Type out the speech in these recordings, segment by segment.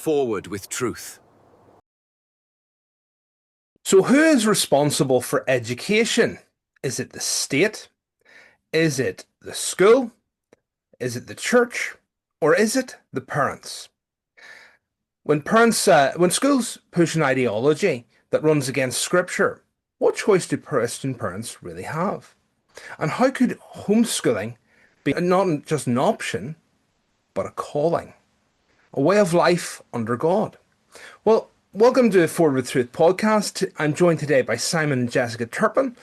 forward with truth. So who is responsible for education? Is it the state? Is it the school? Is it the church? Or is it the parents? When schools push an ideology that runs against scripture, what choice do Christian parents really have? And how could homeschooling be not just an option, but a calling, a way of life under God? Well, welcome to the Forward with Truth podcast. I'm joined today by Simon and Jessica Turpin.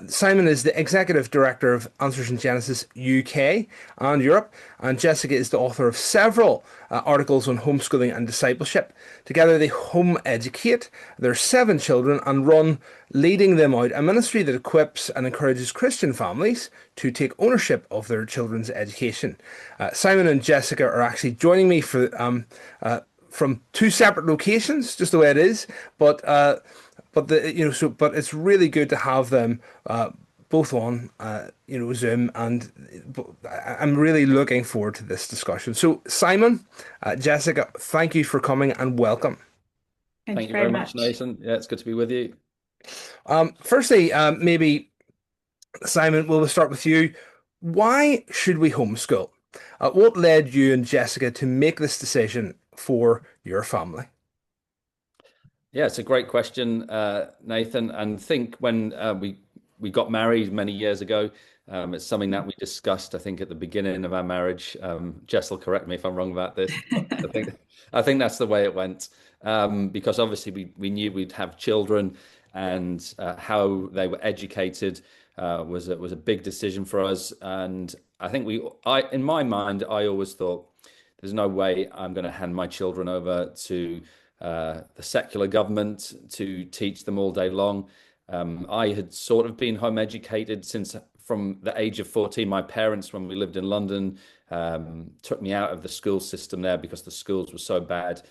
Simon is the Executive Director of Answers in Genesis UK and Europe, and Jessica is the author of several articles on homeschooling and discipleship. Together they home educate their 7 children and run Leading Them Out, a ministry that equips and encourages Christian families to take ownership of their children's education. Simon and Jessica are actually joining me from 2 separate locations, just the way it is. But it's really good to have them both on Zoom, and I'm really looking forward to this discussion. So Simon, Jessica, thank you for coming and welcome. Thank you very much, Nathan. Yeah, it's good to be with you. Firstly, maybe Simon, we'll start with you. Why should we homeschool? What led you and Jessica to make this decision for your family? Yeah, it's a great question, Nathan. And think when we got married many years ago, it's something that we discussed, I think, at the beginning of our marriage. Jess will correct me if I'm wrong about this. I think that's the way it went, because obviously we knew we'd have children, and how they were educated was a big decision for us. And I think in my mind, I always thought, there's no way I'm going to hand my children over to the secular government to teach them all day long. I had sort of been home educated since from the age of 14. My parents, when we lived in London, took me out of the school system there because the schools were so bad.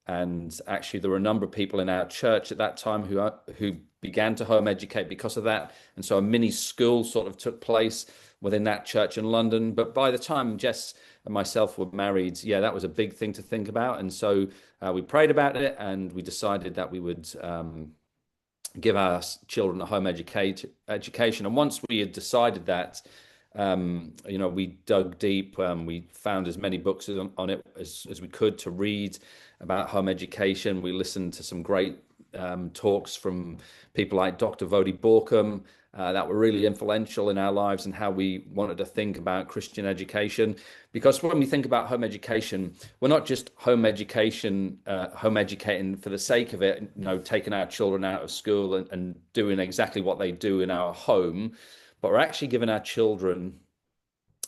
And actually, there were a number of people in our church at that time who began to home educate because of that. And so a mini school sort of took place within that church in London. But by the time Jess and myself were married, yeah, that was a big thing to think about. And so we prayed about it, and we decided that we would give our children a home education. And once we had decided that, we dug deep. We found as many books on it as we could to read about home education. We listened to some great talks from people like Dr. Vodi Borkum that were really influential in our lives and how we wanted to think about Christian education. Because when we think about home education, we're not just home educating for the sake of it, taking our children out of school and doing exactly what they do in our home, but we're actually giving our children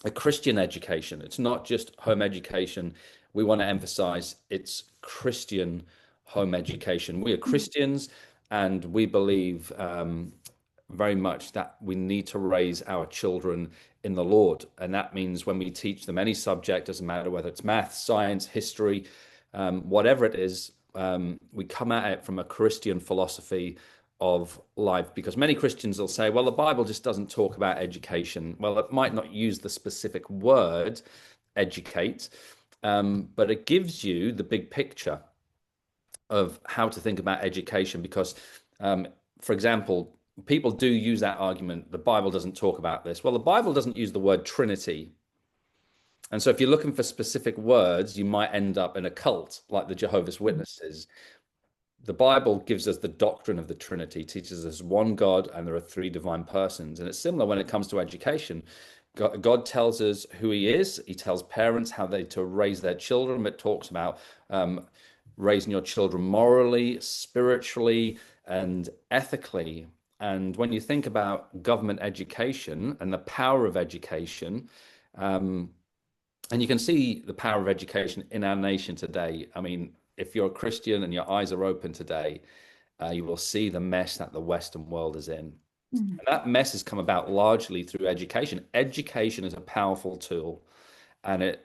a Christian education. It's not just home education. We want to emphasize it's Christian home education. We are Christians, and we believe very much that we need to raise our children in the Lord. And that means when we teach them any subject, doesn't matter whether it's math, science, history, whatever it is, we come at it from a Christian philosophy of life. Because many Christians will say, well, the Bible just doesn't talk about education. Well, it might not use the specific word educate, but it gives you the big picture of how to think about education. Because, for example, people do use that argument, the Bible doesn't talk about this. Well, the Bible doesn't use the word Trinity. And so if you're looking for specific words, you might end up in a cult like the Jehovah's Witnesses. The Bible gives us the doctrine of the Trinity, teaches us one God and there are 3 divine persons. And it's similar when it comes to education. God tells us who he is. He tells parents how they to raise their children. It talks about raising your children morally, spiritually, and ethically. And when you think about government education and the power of education, and you can see the power of education in our nation today. I mean, if you're a Christian and your eyes are open today, you will see the mess that the Western world is in. Mm-hmm. And that mess has come about largely through education. Education is a powerful tool, and it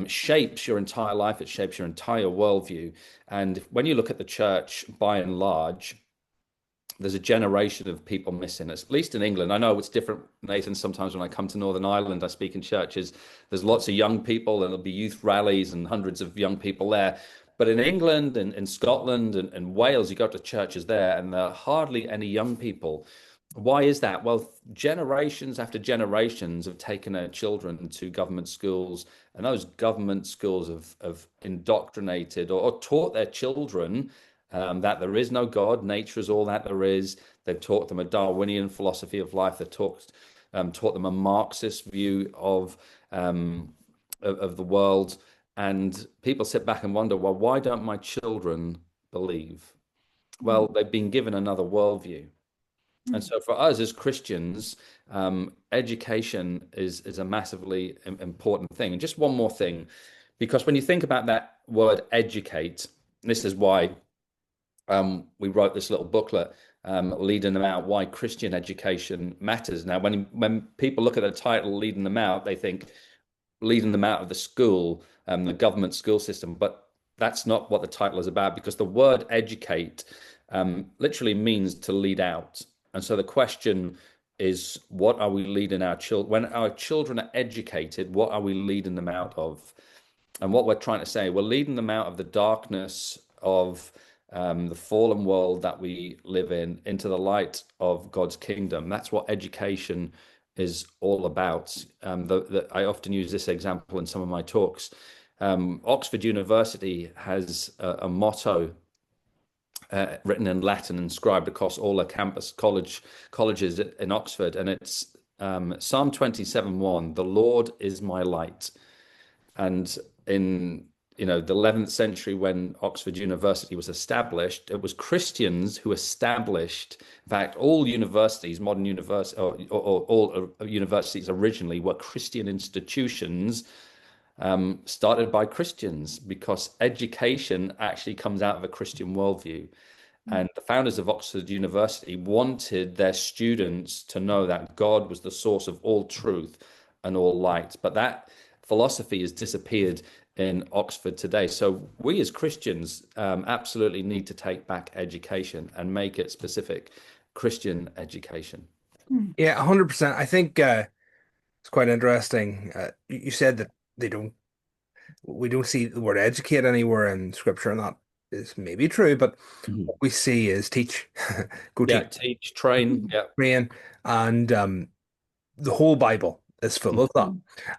shapes your entire life. It shapes your entire worldview. And when you look at the church, by and large, there's a generation of people missing, at least in England. I know it's different, Nathan. Sometimes when I come to Northern Ireland, I speak in churches. There's lots of young people, and there'll be youth rallies and hundreds of young people there. But in England and in Scotland and Wales, you go to churches there, and there are hardly any young people. Why is that? Well, generations after generations have taken their children to government schools, and those government schools have indoctrinated or taught their children that there is no God, nature is all that there is. They've taught them a Darwinian philosophy of life. They've taught them a Marxist view of the world. And people sit back and wonder, well, why don't my children believe? Well, they've been given another worldview. And so for us as Christians, education is a massively important thing. And just one more thing, because when you think about that word educate, this is why we wrote this little booklet, leading them out, why Christian education matters. Now, when people look at the title, leading them out, they think leading them out of the school, the government school system. But that's not what the title is about, because the word educate literally means to lead out. And so the question is, what are we leading our children? When our children are educated, what are we leading them out of? And what we're trying to say, we're leading them out of the darkness of the fallen world that we live in into the light of God's kingdom. That's what education is all about. I often use this example in some of my talks. Oxford University has a motto written in Latin, inscribed across all the colleges in Oxford, and it's Psalm 27:1. The Lord is my light. And in the 11th century, when Oxford University was established, it was Christians who established. In fact, all universities, modern universities, or all universities originally were Christian institutions, started by Christians, because education actually comes out of a Christian worldview. And the founders of Oxford University wanted their students to know that God was the source of all truth and all light. But that philosophy has disappeared in Oxford today. So we as Christians absolutely need to take back education and make it specific Christian education. Yeah, 100%. I think it's quite interesting. You said that we don't see the word educate anywhere in scripture, and that is maybe true, but what we see is teach, go Yeah, teach, teach, train. Yeah. train, and the whole Bible is full of that.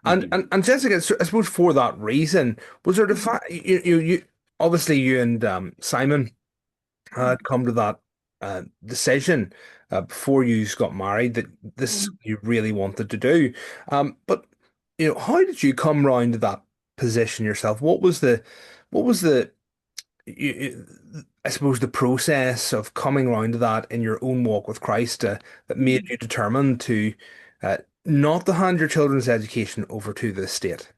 And Jessica, so I suppose for that reason, was there the fact you obviously you and Simon had come to that decision before you got married that this you really wanted to do. But how did you come round to that position yourself? What was the I suppose the process of coming around to that in your own walk with Christ that made you determined to not to hand your children's education over to the state?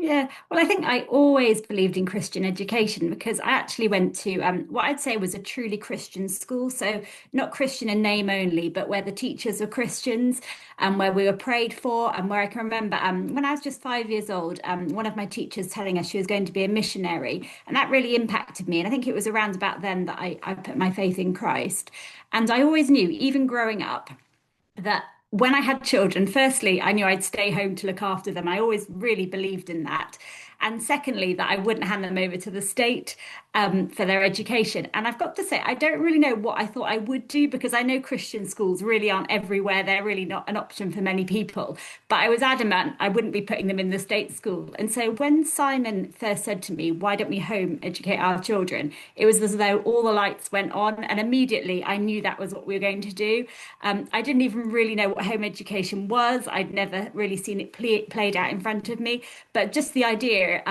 Yeah, well, I think I always believed in Christian education because I actually went to what I'd say was a truly Christian school. So, not Christian in name only, but where the teachers were Christians and where we were prayed for. And where I can remember when I was just 5 years old, one of my teachers telling us she was going to be a missionary. And that really impacted me. And I think it was around about then that I put my faith in Christ. And I always knew, even growing up, that when I had children, firstly, I knew I'd stay home to look after them. I always really believed in that. And secondly, that I wouldn't hand them over to the state for their education. And I've got to say, I don't really know what I thought I would do because I know Christian schools really aren't everywhere. They're really not an option for many people. But I was adamant I wouldn't be putting them in the state school. And so when Simon first said to me, why don't we home educate our children? It was as though all the lights went on. And immediately I knew that was what we were going to do. I didn't even really know what home education was. I'd never really seen it played out in front of me. But just the idea,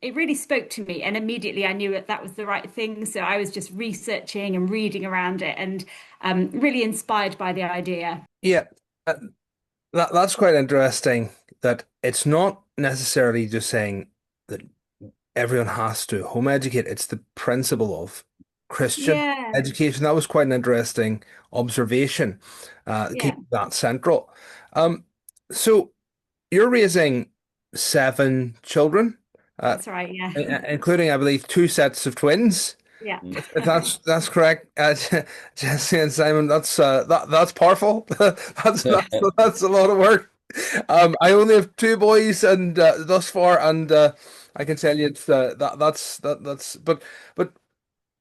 it really spoke to me. And immediately I knew that was the right thing. So I was just researching and reading around it and really inspired by the idea. Yeah, that's quite interesting that it's not necessarily just saying that everyone has to home educate. It's the principle of Christian Yeah, education. That was quite an interesting observation. yeah, Keep that central. So you're raising 7 children, that's right. Yeah, including, I believe, 2 sets of twins. yeah. If that's correct, Jesse and Simon, that's powerful. That's a lot of work. I only have 2 boys, and thus far, and I can tell you it's that's but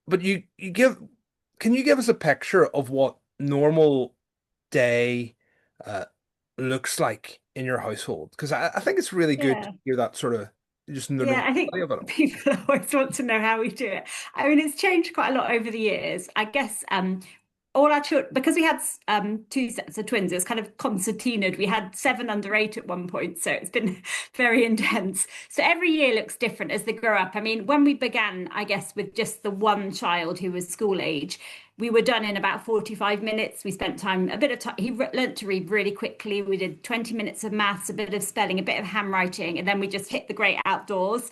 but you give can you give us a picture of what normal day uh looks like in your household? Because I think it's really good to Yeah. hear that sort of just the Yeah, I normality think of it all. people always want to know how we do it. I mean, it's changed quite a lot over the years. I guess all our children, because we had two sets of twins, it was kind of concertinaed. We had seven under eight at one point, so it's been very intense. So every year looks different as they grow up. I mean, when we began, I guess, with just the one child who was school age, we were done in about 45 minutes. We spent time, a bit of time. He learnt to read really quickly. We did 20 minutes of maths, a bit of spelling, a bit of handwriting, and then we just hit the great outdoors.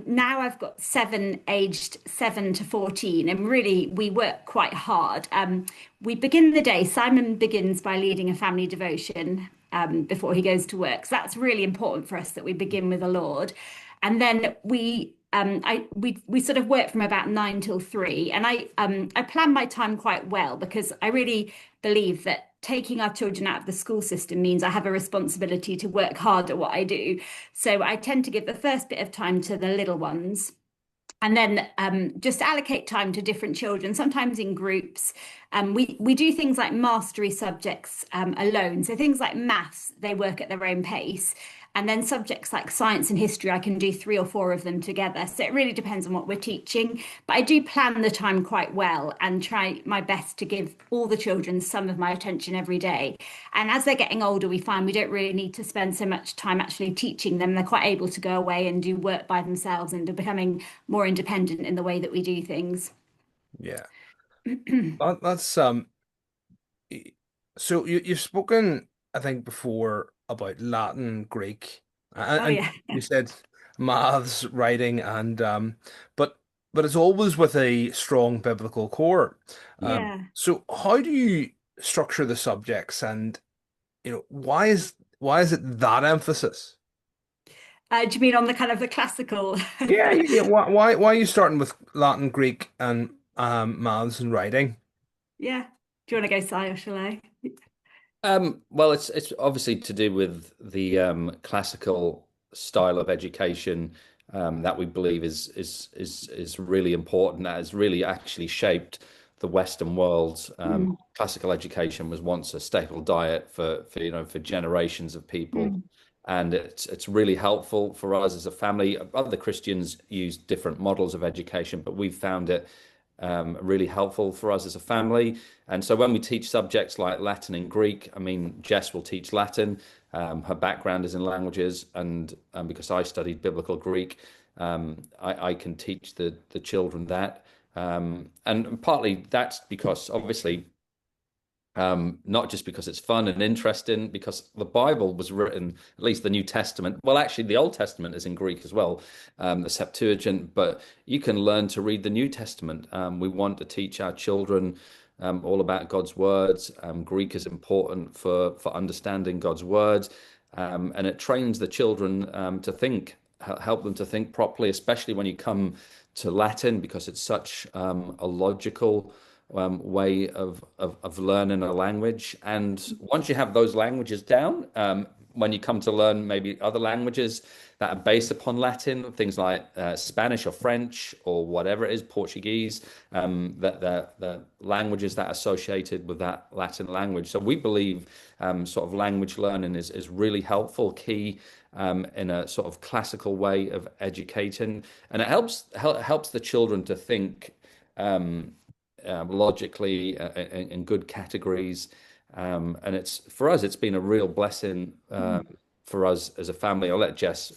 Now I've got seven aged 7 to 14, and really we work quite hard. We begin the day. Simon begins by leading a family devotion before he goes to work. So that's really important for us that we begin with the Lord. And then we sort of work from about 9 till 3, and I plan my time quite well because I really believe that taking our children out of the school system means I have a responsibility to work hard at what I do. So I tend to give the first bit of time to the little ones, and then just allocate time to different children, sometimes in groups. We do things like mastery subjects alone. So things like maths, they work at their own pace. And then subjects like science and history, I can do three or four of them together. So it really depends on what we're teaching. But I do plan the time quite well and try my best to give all the children some of my attention every day. And as they're getting older, we find we don't really need to spend so much time actually teaching them. They're quite able to go away and do work by themselves and are becoming more independent in the way that we do things. Yeah. That's so you've spoken, I think, before about Latin, Greek, Oh, and yeah. you said maths, writing, and but but it's always with a strong biblical core. Yeah. So how do you structure the subjects, and why is it that emphasis? Do you mean on the kind of the classical? Yeah. Why are you starting with Latin, Greek, and maths and writing? Yeah. Do you want to go, Si, or shall I? Well, it's obviously to do with the classical style of education that we believe is really important. That has really actually shaped the Western world. Mm, Classical education was once a staple diet for generations of people, mm, and it's really helpful for us as a family. Other Christians use different models of education, but we've found it really helpful for us as a family. And so when we teach subjects like Latin and Greek, I mean, Jess will teach Latin. Her background is in languages, and because I studied biblical Greek, I can teach the children that. And partly that's because obviously not just because it's fun and interesting, because the Bible was written, at least the New Testament. Well, actually, the Old Testament is in Greek as well, the Septuagint, but you can learn to read the New Testament. We want to teach our children all about God's words. Greek is important for understanding God's words, and it trains the children to think, help them to think properly, especially when you come to Latin, because it's such a logical way of learning a language. And once you have those languages down, when you come to learn maybe other languages that are based upon Latin, things like Spanish or French or whatever it is, Portuguese, that the languages that are associated with that Latin language. So we believe sort of language learning is really helpful, key in a sort of classical way of educating, and it helps the children to think logically in good categories. And it's for us, it's been a real blessing mm. for us as a family. I'll let Jess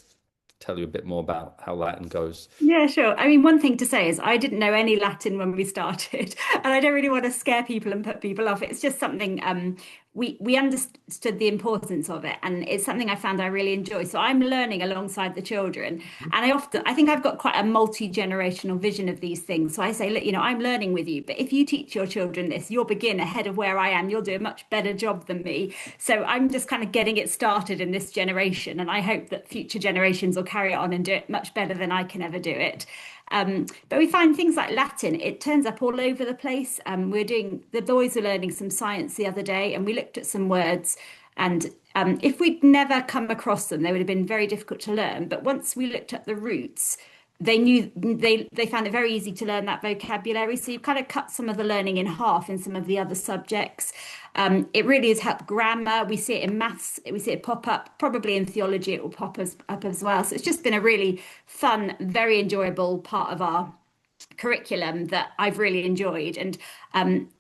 tell you a bit more about how Latin goes. Yeah, sure. I mean, one thing to say is I didn't know any Latin when we started, and I don't really want to scare people and put people off. It's just something we understood the importance of it, and it's something I found I really enjoy. So I'm learning alongside the children, and I think I've got quite a multi-generational vision of these things. So I say, look, I'm learning with you, but if you teach your children this, you'll begin ahead of where I am. You'll do a much better job than me. So I'm just kind of getting it started in this generation, and I hope that future generations will carry it on and do it much better than I can ever do it. But we find things like Latin, it turns up all over the place. The boys were learning some science the other day, and we looked at some words, and if we'd never come across them, they would have been very difficult to learn. But once we looked at the roots, they found it very easy to learn that vocabulary. So you kind of cut some of the learning in half in some of the other subjects. It really has helped grammar. We see it in maths. We see it pop up. Probably in theology, it will up as well. So it's just been a really fun, very enjoyable part of our curriculum that I've really enjoyed. And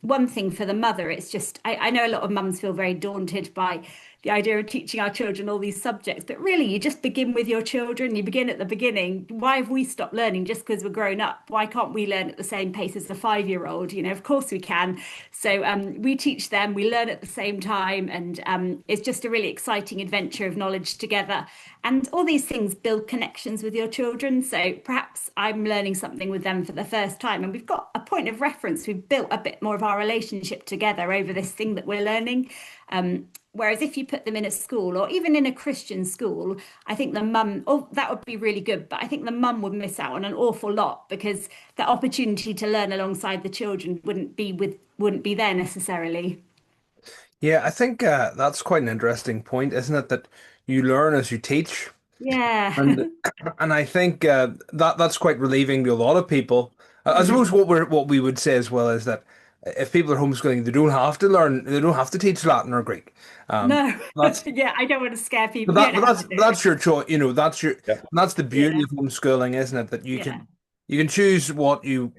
one thing for the mother, it's just, I know a lot of mums feel very daunted by the idea of teaching our children all these subjects, but really you just begin with your children. You begin at the beginning. Why have we stopped learning just because we're grown up? Why can't we learn at the same pace as a 5-year-old? You know, of course we can. So we teach them, we learn at the same time, and it's just a really exciting adventure of knowledge together. And all these things build connections with your children. So perhaps I'm learning something with them for the first time, and we've got a point of reference. We've built a bit more of our relationship together over this thing that we're learning. Whereas if you put them in a school or even in a Christian school, I think the mum, oh, that would be really good. But I think the mum would miss out on an awful lot because the opportunity to learn alongside the children wouldn't be there necessarily. Yeah, I think that's quite an interesting point, isn't it? That you learn as you teach. Yeah. And and I think that's quite relieving to a lot of people. I suppose Mm. what we would say as well is that if people are homeschooling, they don't have to learn, they don't have to teach Latin or Greek. Um, No. that's Yeah, I don't want to scare but people. You that don't but have to do that's your choice. You know, Yeah. that's the beauty it. of homeschooling, isn't it? That Yeah, you can choose what you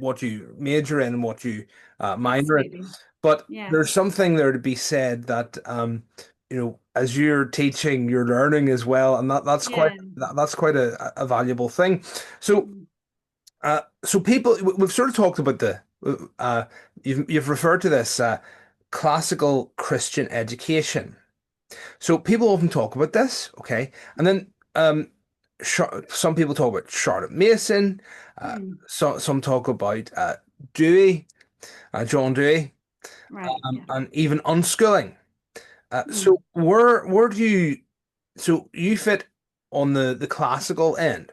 major in and what you minor in. absolutely. But Yeah. there's something there to be said that you know, as you're teaching, you're learning as well, and Yeah. that's quite a valuable thing. So Mm. so people we've sort of talked about the uh you've referred to this classical Christian education. So people often talk about this, okay, and then some people talk about Charlotte Mason, Mm. some talk about Dewey, John Dewey, Right. Yeah. and even unschooling. Mm. So where do you so you fit on the classical end,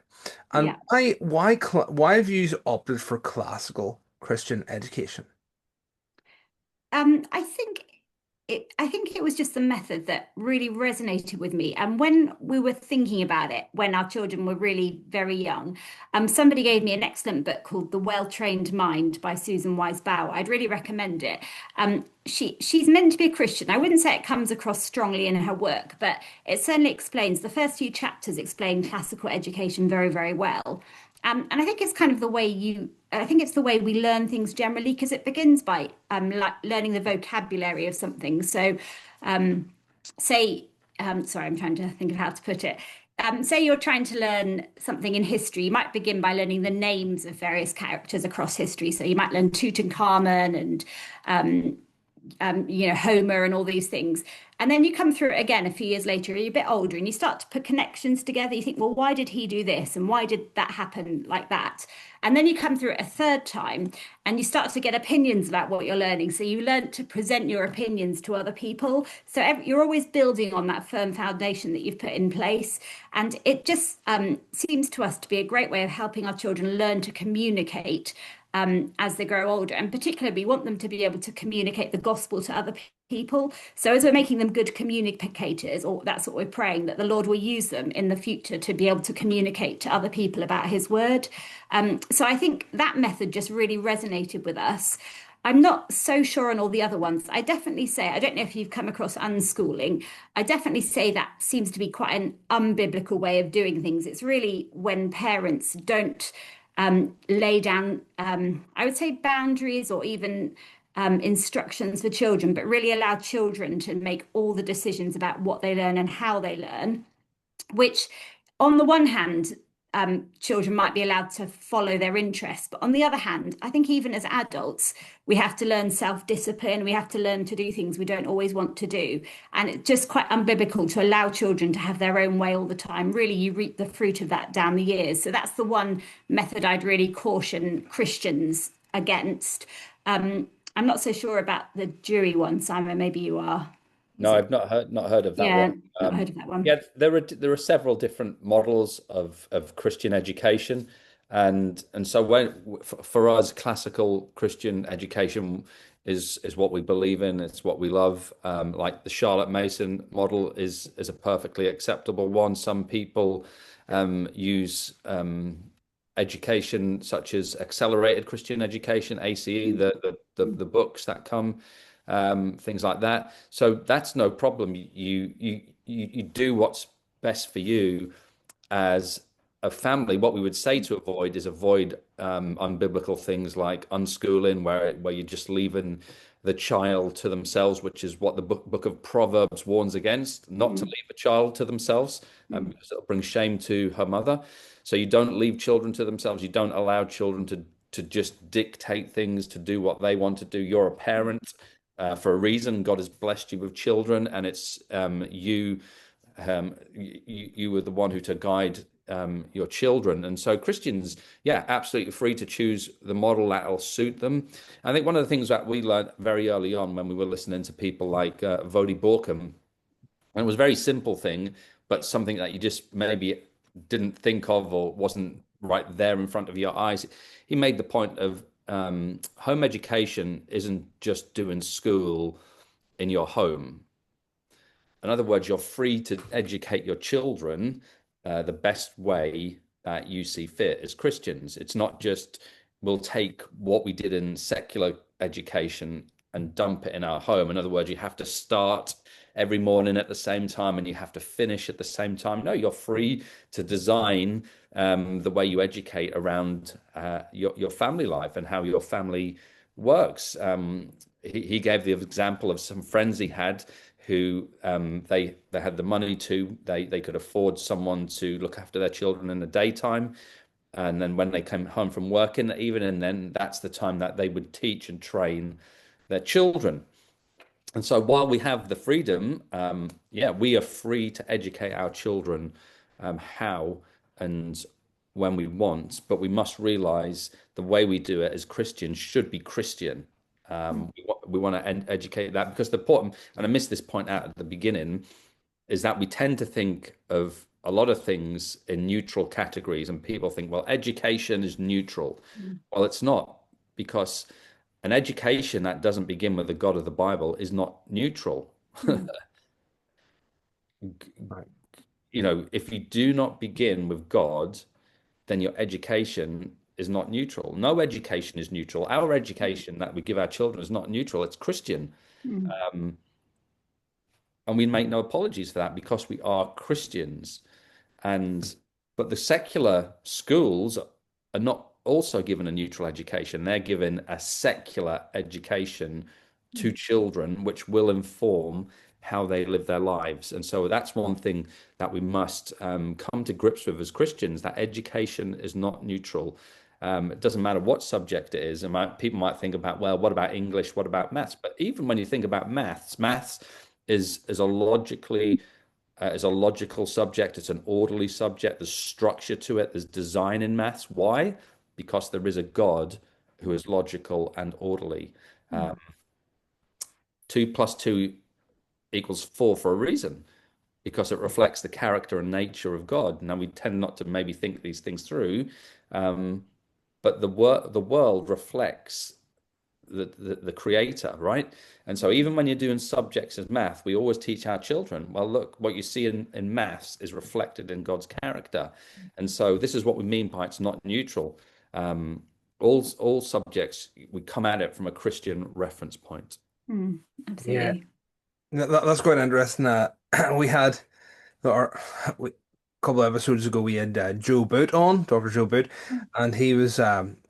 and Yeah. why have you opted for classical Christian education? I think it was just the method that really resonated with me. And when we were thinking about it, when our children were really very young, somebody gave me an excellent book called The Well-Trained Mind by Susan Wise Bower. I'd really recommend it. She's meant to be a Christian. I wouldn't say it comes across strongly in her work, but it certainly explains the first few chapters explain classical education very, very well. And I think it's kind of I think it's the way we learn things generally, because it begins by like learning the vocabulary of something. So, um, say, sorry, I'm trying to think of how to put it. Say you're trying to learn something in history, you might begin by learning the names of various characters across history. So you might learn Tutankhamun and Homer and all these things. And then you come through it again a few years later, you're a bit older, and you start to put connections together. You think, well, why did he do this? And why did that happen like that? And then you come through it a third time and you start to get opinions about what you're learning. So you learn to present your opinions to other people. So you're always building on that firm foundation that you've put in place. And it just seems to us to be a great way of helping our children learn to communicate as they grow older. And particularly, we want them to be able to communicate the gospel to other people. So as we're making them good communicators, or that's what we're praying, that the Lord will use them in the future to be able to communicate to other people about his word. So I think that method just really resonated with us. I'm not so sure on all the other ones. I definitely say, I don't know if you've come across unschooling. I definitely say that seems to be quite an unbiblical way of doing things. It's really when parents don't lay down, I would say, boundaries or even instructions for children, but really allow children to make all the decisions about what they learn and how they learn, which, on the one hand, children might be allowed to follow their interests. But on the other hand, I think even as adults, we have to learn self-discipline. We have to learn to do things we don't always want to do. And it's just quite unbiblical to allow children to have their own way all the time. Really, you reap the fruit of that down the years. So that's the one method I'd really caution Christians against. I'm not so sure about the jury one, Simon. Maybe you are. Is No, it? I've not heard of that Yeah, one. not heard of that one. Yeah, there are several different models of Christian education, and so for us, classical Christian education is what we believe in. It's what we love. Like the Charlotte Mason model is a perfectly acceptable one. Some people use education such as accelerated Christian education, ACE, the books that come, things like that. So that's no problem. You do what's best for you as a family. What we would say to avoid unbiblical things like unschooling, where you're just leaving the child to themselves, which is what the book of Proverbs warns against, not to leave a child to themselves, because it'll bring shame to her mother. So you don't leave children to themselves. You don't allow children to just dictate things, to do what they want to do. You're a parent for a reason. God has blessed you with children, and it's you were the one who to guide your children. And so Christians, yeah, absolutely free to choose the model that'll suit them. I think one of the things that we learned very early on when we were listening to people like Vodi Borkham, and it was a very simple thing, but something that you just maybe didn't think of or wasn't right there in front of your eyes. He made the point of home education isn't just doing school in your home. In other words, you're free to educate your children the best way that you see fit as Christians. It's not just we'll take what we did in secular education and dump it in our home. In other words, you have to start every morning at the same time and you have to finish at the same time. No, you're free to design the way you educate around your family life and how your family works. He gave the example of some friends he had who they had the money to, they could afford someone to look after their children in the daytime. And then when they came home from work in the evening, then that's the time that they would teach and train their children. And so while we have the freedom, we are free to educate our children how and when we want, but we must realize the way we do it as Christians should be Christian. We want to educate that, because the point, and I missed this point out at the beginning, is that we tend to think of a lot of things in neutral categories, and people think, well, education is neutral. Well, it's not, because an education that doesn't begin with the God of the Bible is not neutral. Right. You know, if you do not begin with God, then your education is not neutral. No education is neutral. Our education that we give our children is not neutral. It's Christian. And we make no apologies for that, because we are Christians. But the secular schools are not also given a neutral education. They're given a secular education to children, which will inform how they live their lives. And so that's one thing that we must come to grips with as Christians, that education is not neutral. It doesn't matter what subject it is. And people might think about, well, what about English? What about maths? But even when you think about maths is a logical subject. It's an orderly subject. There's structure to it. There's design in maths. Why? Because there is a God who is logical and orderly. 2 + 2 = 4 for a reason, because it reflects the character and nature of God. Now, we tend not to maybe think these things through, but the world reflects the creator, right? And so even when you're doing subjects as math, we always teach our children, well, look, what you see in maths is reflected in God's character. And so this is what we mean by it's not neutral. All subjects, we come at it from a Christian reference point. Absolutely. Yeah, that's quite interesting. We had a couple of episodes ago, we had Joe Boot on, Dr. Joe Boot, and he was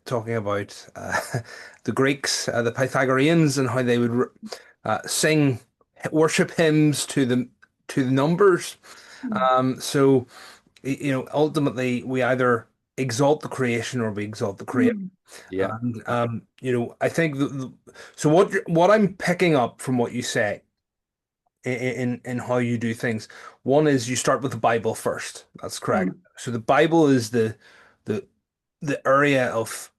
talking about the Greeks, the Pythagoreans, and how they would sing worship hymns to the numbers. So, ultimately, we either exalt the creation or we exalt the creator. Yeah. And I think so. What I'm picking up from what you say in how you do things, one is you start with the Bible first. That's correct. So the Bible is the area of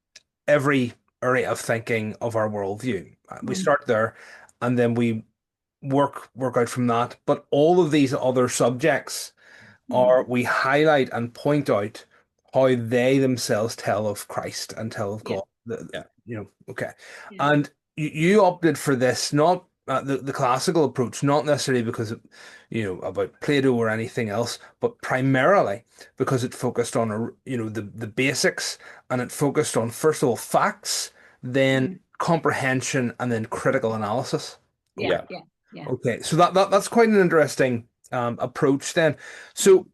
every area of thinking of our worldview. We start there, and then we work out from that. But all of these other subjects we highlight and point out how they themselves tell of Christ and tell of God. Okay. Yeah. And you opted for this, not the classical approach, not necessarily because of, about Plato or anything else, but primarily because it focused on, the basics, and it focused on, first of all, facts, then Mm. comprehension, and then critical analysis. Yeah, Okay. Yeah. yeah, yeah. Okay. So that's quite an interesting approach then. So,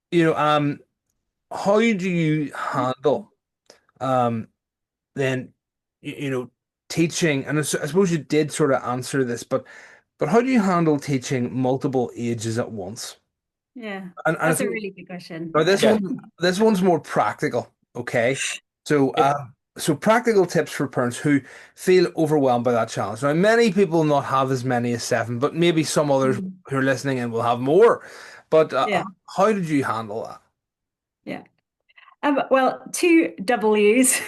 you know, um, how do you handle um then teaching, and I suppose you did sort of answer this, but how do you handle teaching multiple ages at once? Yeah, And I that's a think really good question. now Yeah. this one's more practical, okay? So It, so practical tips for parents who feel overwhelmed by that challenge. Now many people will not have as many as seven, but maybe some others Mm. who are listening in will have more. But Yeah, how did you handle that? yeah. Well, two W's.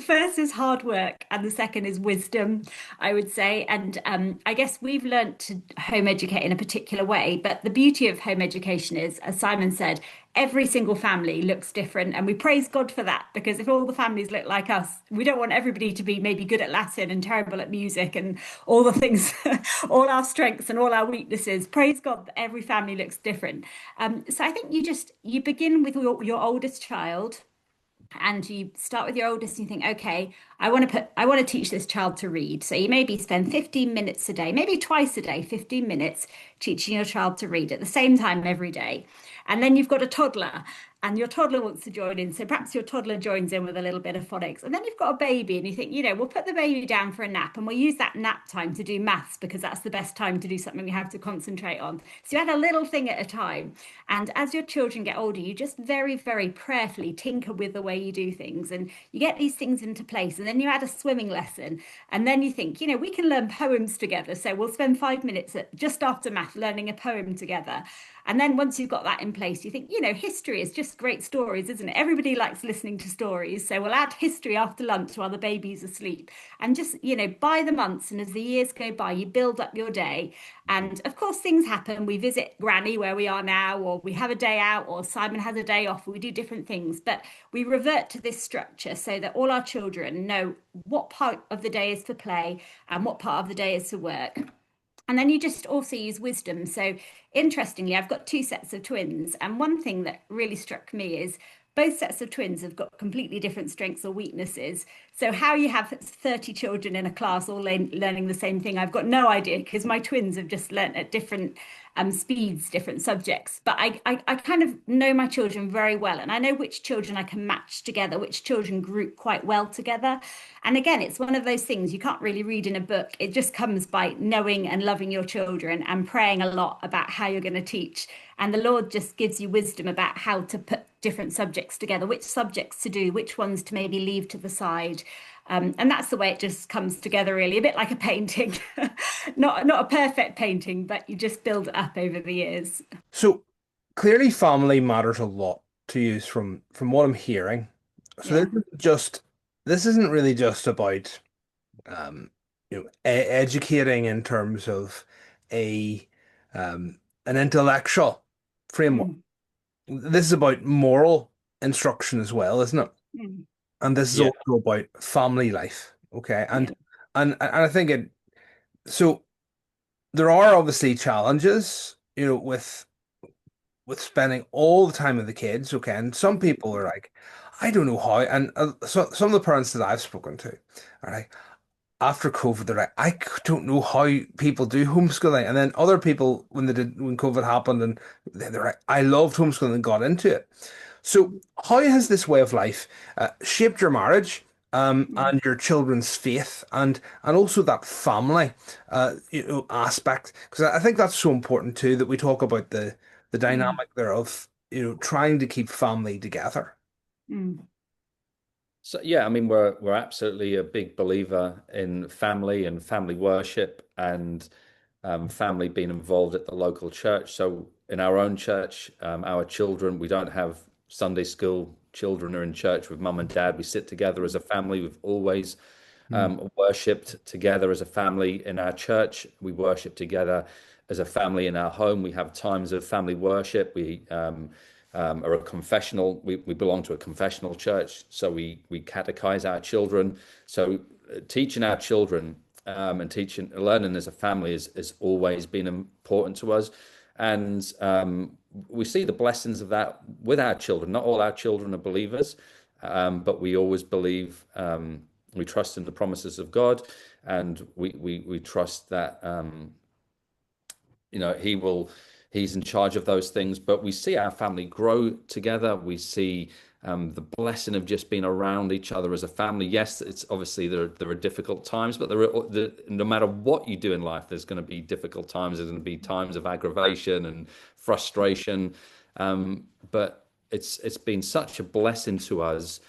First is hard work, and the second is wisdom, I would say. And I guess we've learnt to home educate in a particular way. But the beauty of home education is, as Simon said, every single family looks different. And we praise God for that, because if all the families look like us, we don't want everybody to be maybe good at Latin and terrible at music and all the things, all our strengths and all our weaknesses. Praise God that every family looks different. So I think you begin with your oldest child, and you start with your oldest and you think, okay, I want to teach this child to read. So you maybe spend 15 minutes a day, maybe twice a day, 15 minutes teaching your child to read at the same time every day. And then you've got a toddler, and your toddler wants to join in. So perhaps your toddler joins in with a little bit of phonics. And then you've got a baby, and you think, we'll put the baby down for a nap, and we'll use that nap time to do maths, because that's the best time to do something we have to concentrate on. So you add a little thing at a time. And as your children get older, you just very, very prayerfully tinker with the way you do things, and you get these things into place. And then you add a swimming lesson. And then you think, we can learn poems together. So we'll spend 5 minutes just after math learning a poem together. And then once you've got that in place, you think, history is just great stories, isn't it? Everybody likes listening to stories. So we'll add history after lunch while the baby's asleep. And just, by the months and as the years go by, you build up your day. And of course, things happen. We visit Granny where we are now, or we have a day out, or Simon has a day off. We do different things, but we revert to this structure so that all our children know what part of the day is for play and what part of the day is for work. And then you just also use wisdom. So interestingly, I've got two sets of twins. And one thing that really struck me is both sets of twins have got completely different strengths or weaknesses. So how you have 30 children in a class all learning the same thing, I've got no idea, because my twins have just learnt at different speeds, different subjects. But I kind of know my children very well, and I know which children I can match together, which children group quite well together. And again, it's one of those things you can't really read in a book. It just comes by knowing and loving your children and praying a lot about how you're going to teach. And the Lord just gives you wisdom about how to put different subjects together, which subjects to do, which ones to maybe leave to the side. And that's the way it just comes together, really, a bit like a painting. Not a perfect painting, but you just build it up over the years. So clearly family matters a lot to you from what I'm hearing. So Yeah. this isn't really just about educating in terms of a an intellectual framework. Mm, This is about moral instruction as well, isn't it? mm, And this is yeah. also about family life. Okay. yeah. And I think so there are obviously challenges, with spending all the time with the kids. Okay. And some people are like, I don't know how. And so some of the parents that I've spoken to are like, after COVID, they're like, don't know how people do homeschooling. And then other people, when COVID happened, and they're like, I loved homeschooling and got into it. So, how has this way of life shaped your marriage, Mm, and your children's faith, and also that family, aspect? Because I think that's so important too, that we talk about the mm, dynamic there of trying to keep family together. mm, So yeah, I mean we're absolutely a big believer in family and family worship and family being involved at the local church. So in our own church, our children, we don't have Sunday school. Children are in church with mum and dad. We sit together as a family. We've always Mm, worshipped together as a family in our church. We worship together as a family in our home. We have times of family worship. We are a confessional. We belong to a confessional church, so we catechize our children. So teaching our children and teaching, learning as a family has always been important to us. And we see the blessings of that with our children. Not all our children are believers, but we always believe, we trust in the promises of God, and we trust that he's in charge of those things. But we see our family grow together. We see the blessing of just being around each other as a family. Yes, it's obviously there are difficult times, but no matter what you do in life, there's going to be difficult times. There's going to be times of aggravation and frustration. But it's been such a blessing to us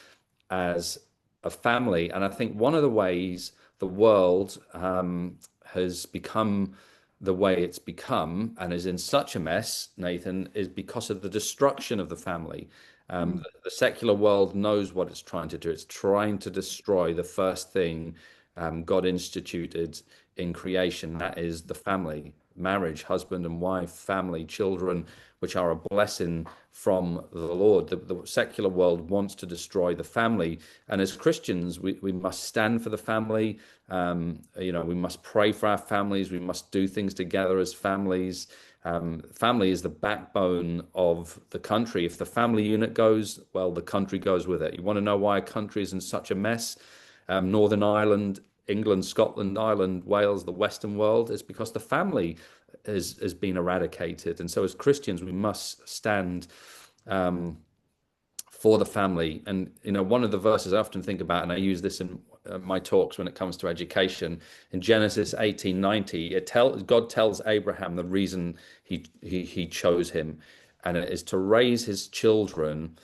as a family. And I think one of the ways the world has become the way it's become and is in such a mess, Nathan, is because of the destruction of the family. The secular world knows what it's trying to do. It's trying to destroy the first thing God instituted in creation. That is the family, marriage, husband and wife, family, children, which are a blessing from the Lord. The secular world wants to destroy the family. And as Christians, we must stand for the family. We must pray for our families. We must do things together as families. Family is the backbone of the country. If the family unit goes, well, the country goes with it. You want to know why a country is in such a mess? Northern Ireland, England, Scotland, Ireland, Wales, the Western world, is because the family has been eradicated. And so as Christians, we must stand for the family. And, one of the verses I often think about, and I use this in my talks when it comes to education, in Genesis 18:90, God tells Abraham the reason he chose him, and it is to raise his children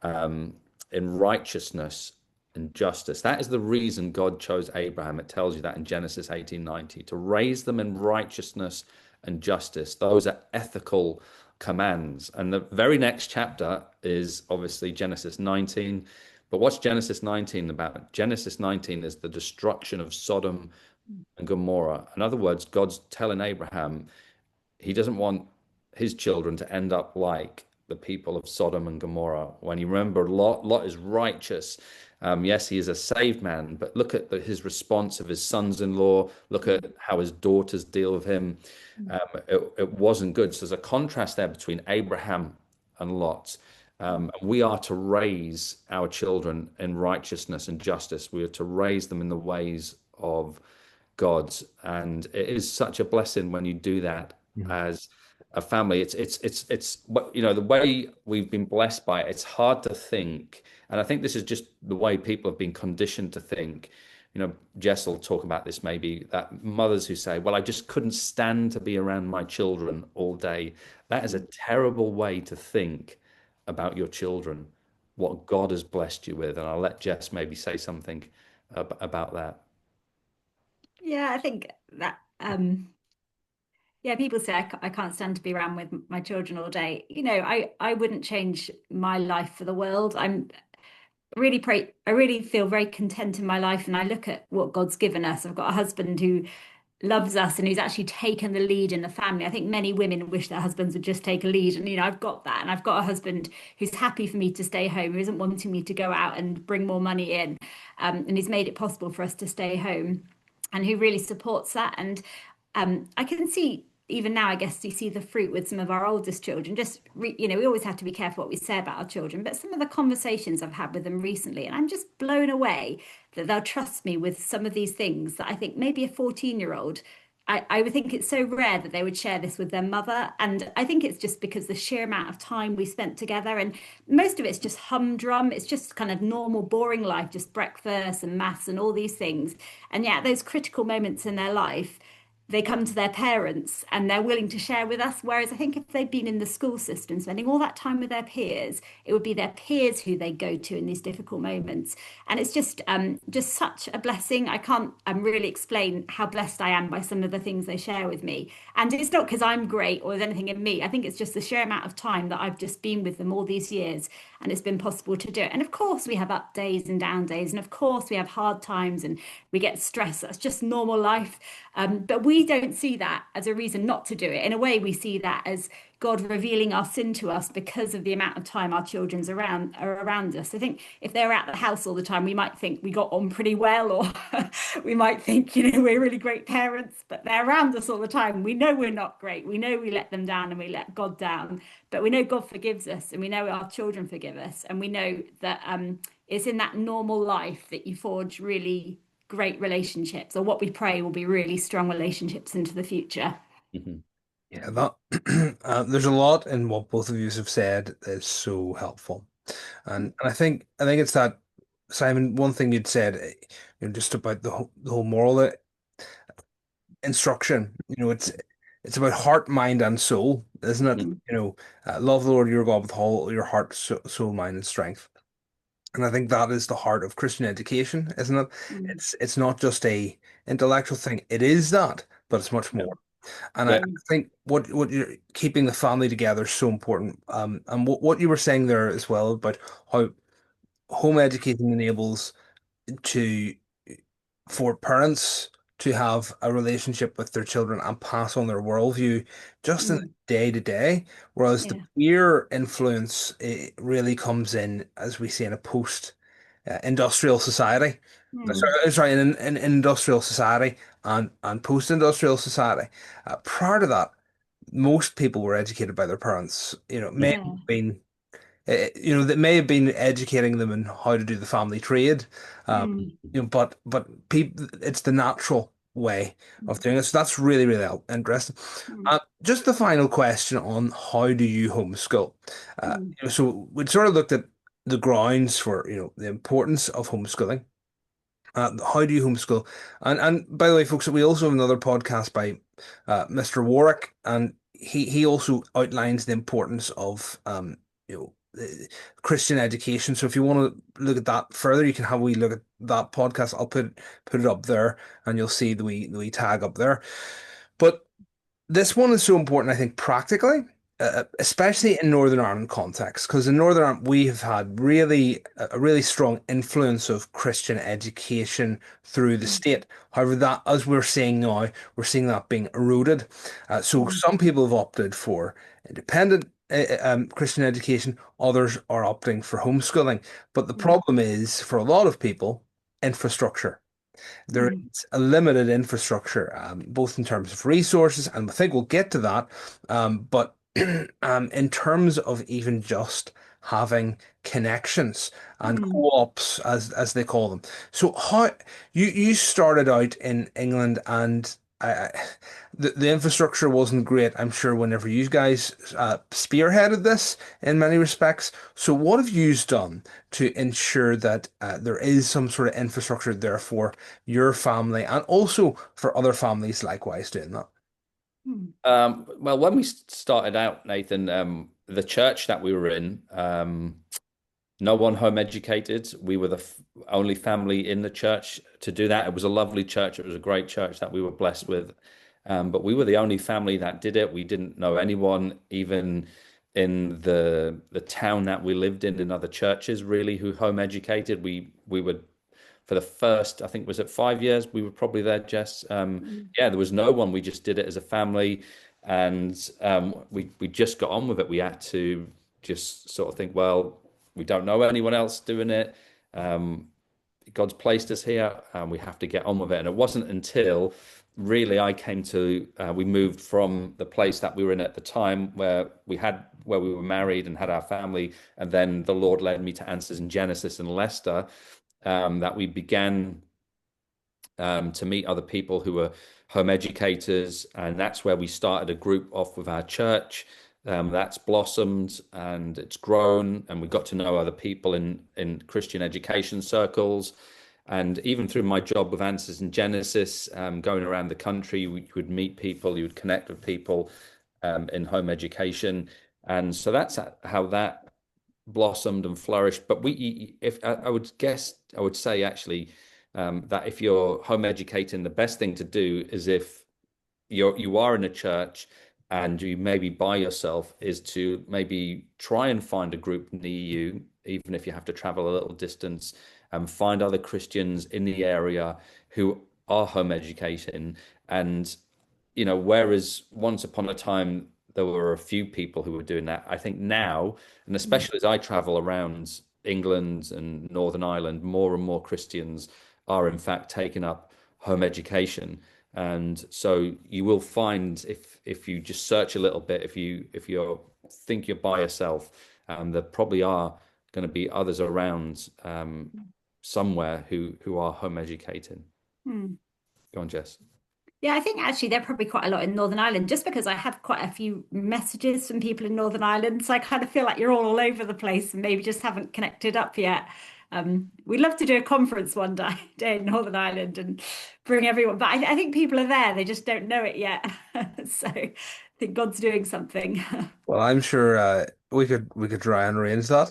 in righteousness and justice. That is the reason God chose Abraham. It tells you that in Genesis 18:90, to raise them in righteousness and justice. Those are ethical commands. And the very next chapter is obviously Genesis 19. But what's Genesis 19 about? Genesis 19 is the destruction of Sodom and Gomorrah. In other words, God's telling Abraham he doesn't want his children to end up like the people of Sodom and Gomorrah. When you remember, Lot is righteous. Yes, he is a saved man, but look at his response of his sons-in-law. Look at how his daughters deal with him. It wasn't good. So there's a contrast there between Abraham and Lot. We are to raise our children in righteousness and justice. We are to raise them in the ways of God. And it is such a blessing when you do that as a family. It's the way we've been blessed by it. It's hard to think. And I think this is just the way people have been conditioned to think. Jess will talk about this maybe, that mothers who say, well, I just couldn't stand to be around my children all day. That is a terrible way to think about your children, what God has blessed you with. And I'll let Jess maybe say something about that. Yeah, I think that people say I can't stand to be around with my children all day. I wouldn't change my life for the world. I really feel very content in my life, and I look at what God's given us. I've got a husband who loves us and who's actually taken the lead in the family. I think many women wish their husbands would just take a lead, and I've got that. And I've got a husband who's happy for me to stay home, who isn't wanting me to go out and bring more money in, and he's made it possible for us to stay home, and who really supports that. And I can see even now, I guess you see the fruit with some of our oldest children. We always have to be careful what we say about our children, but some of the conversations I've had with them recently, and I'm just blown away that they'll trust me with some of these things that I think maybe a 14-year-old, I would think it's so rare that they would share this with their mother. And I think it's just because the sheer amount of time we spent together, and most of it's just humdrum. It's just kind of normal, boring life, just breakfast and maths and all these things. And yet those critical moments in their life, they come to their parents and they're willing to share with us. Whereas I think if they'd been in the school system, spending all that time with their peers, it would be their peers who they go to in these difficult moments. And it's just such a blessing. I can't really explain how blessed I am by some of the things they share with me. And it's not because I'm great or there's anything in me. I think it's just the sheer amount of time that I've just been with them all these years, and it's been possible to do it. And of course we have up days and down days, and of course we have hard times and we get stressed. That's just normal life. But we we don't see that as a reason not to do it. In a way, we see that as God revealing our sin to us because of the amount of time our children's are around us. I think if they're at the house all the time, we might think we got on pretty well, or we might think, we're really great parents, but they're around us all the time. We know we're not great. We know we let them down and we let God down, but we know God forgives us and we know our children forgive us. And we know that it's in that normal life that you forge really great relationships, or what we pray will be really strong relationships into the future. Mhm. Yeah, that there's a lot in what both of you have said that is so helpful, and I think it's that, Simon. One thing you'd said, just about the whole moral instruction. It's about heart, mind, and soul, isn't it? Mm, Love the Lord your God with all your heart, soul, mind, and strength. And I think that is the heart of Christian education, isn't it? mm, It's not just a intellectual thing. It is that, but it's much more. And I Yeah. mm, think what you're keeping the family together is so important. And what you were saying there as well about how home education enables to for parents to have a relationship with their children and pass on their worldview just in mm. day to day, whereas the Yeah. peer influence really comes in, as we see, in a post industrial society. Mm, Sorry, in industrial society and post-industrial society. Prior to that, most people were educated by their parents. May yeah. have been that may have been educating them in how to do the family trade. Um, Mm, but people, it's the natural way of mm, doing it. So that's really, really interesting. mm, Just the final question on how do you homeschool? mm, So we sort of looked at the grounds for, the importance of homeschooling. How do you homeschool? And by the way, folks, we also have another podcast by Mr. Warwick, and he also outlines the importance of Christian education. So if you want to look at that further, you can have a wee look at that podcast. I'll put it up there, and you'll see the wee tag up there. But this one is so important, I think, practically, especially in Northern Ireland context, because in Northern Ireland we have had a really strong influence of Christian education through the mm, state. However, that, as we're seeing now, we're seeing that being eroded. So mm, some people have opted for independent Christian education, others are opting for homeschooling. But the mm, problem is, for a lot of people, infrastructure. There mm, is a limited infrastructure, both in terms of resources, and I think we'll get to that. But in terms of even just having connections and mm, co-ops, as they call them. So how you started out in England, and the infrastructure wasn't great, I'm sure, whenever you guys spearheaded this in many respects. So what have you done to ensure that there is some sort of infrastructure there for your family and also for other families likewise doing that? mm, Well, when we started out, Nathan, the church that we were in, no one home educated. We were the only family in the church to do that. It was a lovely church. It was a great church that we were blessed with. But we were the only family that did it. We didn't know anyone, even in the town that we lived in other churches, really, who home educated. We were for the first, I think, was it 5 years? We were probably there, Jess. mm, Yeah, there was no one. We just did it as a family, and we just got on with it. We had to just sort of think, well, we don't know anyone else doing it. Um, God's placed us here, and we have to get on with it. And it wasn't until really I came to we moved from the place that we were in at the time where we were married and had our family, and then the Lord led me to Answers in Genesis in Leicester, that we began to meet other people who were home educators, and that's where we started a group off with our church. That's blossomed and it's grown, and we got to know other people in Christian education circles. And even through my job with Answers in Genesis, going around the country, you would meet people, you would connect with people in home education. And so that's how that blossomed and flourished. But if I would guess, I would say actually that if you're home educating, the best thing to do is if you are in a church and you maybe by yourself, is to maybe try and find a group near you, even if you have to travel a little distance, and find other Christians in the area who are home educating. And whereas once upon a time there were a few people who were doing that, I think now, and Mm, especially as I travel around England and Northern Ireland, more and more Christians are in fact taking up home education. And so you will find, if you just search a little bit, if you think you're by yourself, there probably are going to be others around somewhere who are home educating. mm. Go on, Jess. Yeah, I think actually there are probably quite a lot in Northern Ireland, just because I have quite a few messages from people in Northern Ireland. So I kind of feel like you're all over the place and maybe just haven't connected up yet. We'd love to do a conference one day in Northern Ireland and bring everyone, but I think people are there, they just don't know it yet. So I think God's doing something. Well, I'm sure we could try and arrange that.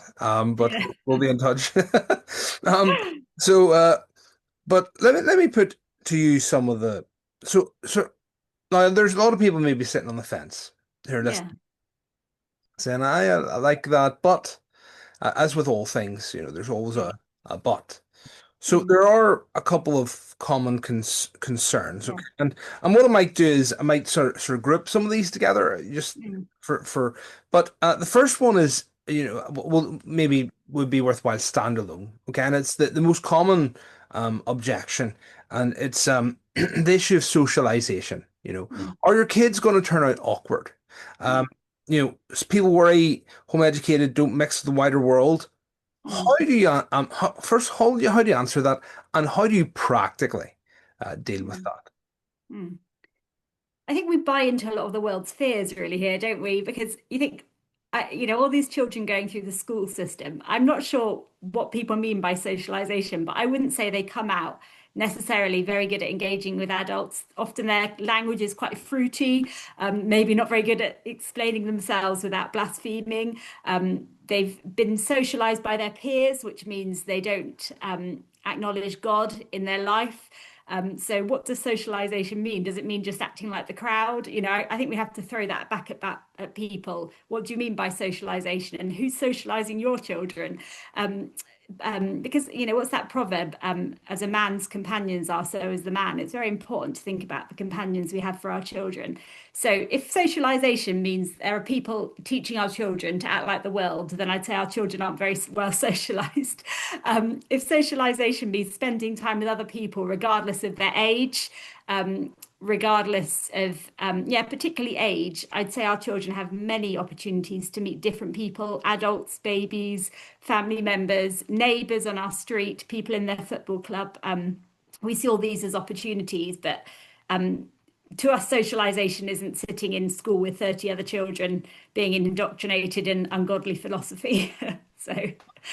But Yeah. we'll be in touch. Um, so but let me put to you some of the so now there's a lot of people maybe sitting on the fence here Yeah. listening, saying I like that, but as with all things, there's always a but. So Mm, there are a couple of common concerns, yeah. okay? And what I might do is I might sort of group some of these together, just Mm, for. But the first one is, well, maybe would be worthwhile standalone, okay? And it's the most common objection, and it's the issue of socialization. mm, Are your kids going to turn out awkward? mm, Um, people worry home educated don't mix with the wider world. mm, How do you first how do you answer that, and how do you practically deal with mm, that? mm. I think we buy into a lot of the world's fears really here, don't we? Because you think, all these children going through the school system, I'm not sure what people mean by socialization, but I wouldn't say they come out necessarily very good at engaging with adults. Often their language is quite fruity, maybe not very good at explaining themselves without blaspheming. They've been socialized by their peers, which means they don't acknowledge God in their life. So what does socialization mean? Does it mean just acting like the crowd? I think we have to throw that back at people. What do you mean by socialization, and who's socializing your children? Because what's that proverb? As a man's companions are, so is the man. It's very important to think about the companions we have for our children. So if socialization means there are people teaching our children to act like the world, then I'd say our children aren't very well socialized. If socialization means spending time with other people, regardless of their age, regardless of, particularly age, I'd say our children have many opportunities to meet different people, adults, babies, family members, neighbours on our street, people in their football club. We see all these as opportunities, but to us, socialization isn't sitting in school with 30 other children being indoctrinated in ungodly philosophy. So,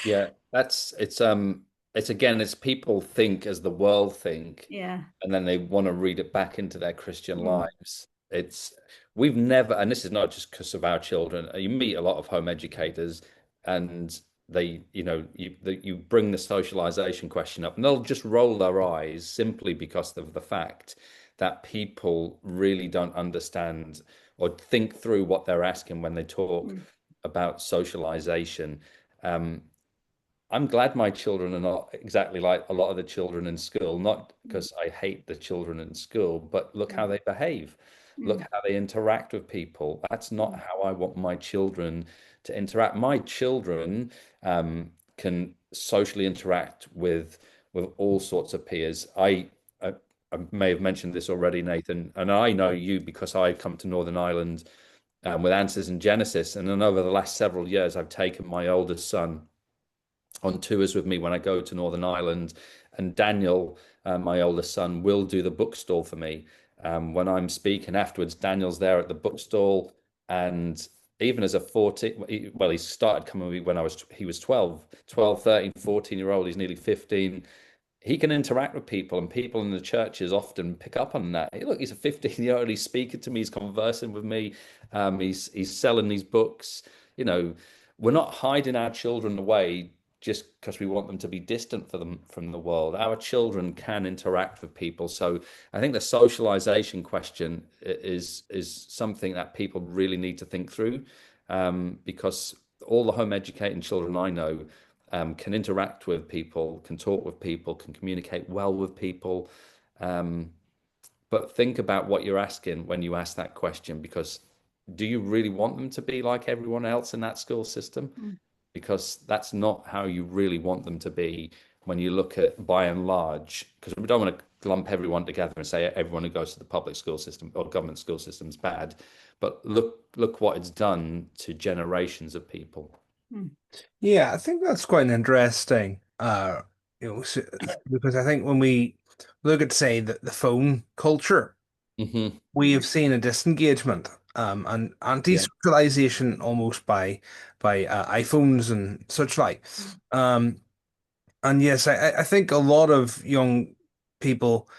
Yeah, it's again, it's people think as the world think, yeah. and then they want to read it back into their Christian Mm, lives. It's we've never, and this is not just because of our children. You meet a lot of home educators, and you bring the socialization question up, and they'll just roll their eyes simply because of the fact that people really don't understand or think through what they're asking when they talk mm, about socialization. Um, I'm glad my children are not exactly like a lot of the children in school, not mm, because I hate the children in school, but look how mm, they behave. Look mm, how they interact with people. That's not how I want my children to interact. My children can socially interact with all sorts of peers. I may have mentioned this already, Nathan, and I know you because I come to Northern Ireland with Answers in Genesis, and then over the last several years, I've taken my oldest son on tours with me when I go to Northern Ireland. And Daniel, my oldest son, will do the bookstall for me. When I'm speaking afterwards, Daniel's there at the bookstall. And even as a 14, well, he started coming with me when he was 12, 13, 14-year old. He's nearly 15. He can interact with people, and people in the churches often pick up on that. Hey, look, he's a 15-year-old. He's speaking to me. He's conversing with me. He's selling these books. You know, we're not hiding our children away just because we want them to be distant for them from the world. Our children can interact with people. So I think the socialization question is something that people really need to think through, because all the home educating children I know can interact with people, can talk with people, can communicate well with people. Um, but think about what you're asking when you ask that question, because do you really want them to be like everyone else in that school system? Mm. Because that's not how you really want them to be when you look at, by and large, because we don't want to lump everyone together and say everyone who goes to the public school system or government school system is bad, but look what it's done to generations of people. Mm. Yeah, I think that's quite interesting. Because I think when we look at, say, the phone culture, we Mm. have seen a disengagement and Yeah. anti-socialization almost by iPhones and such like. Mm. Um, and yes, I think a lot of young people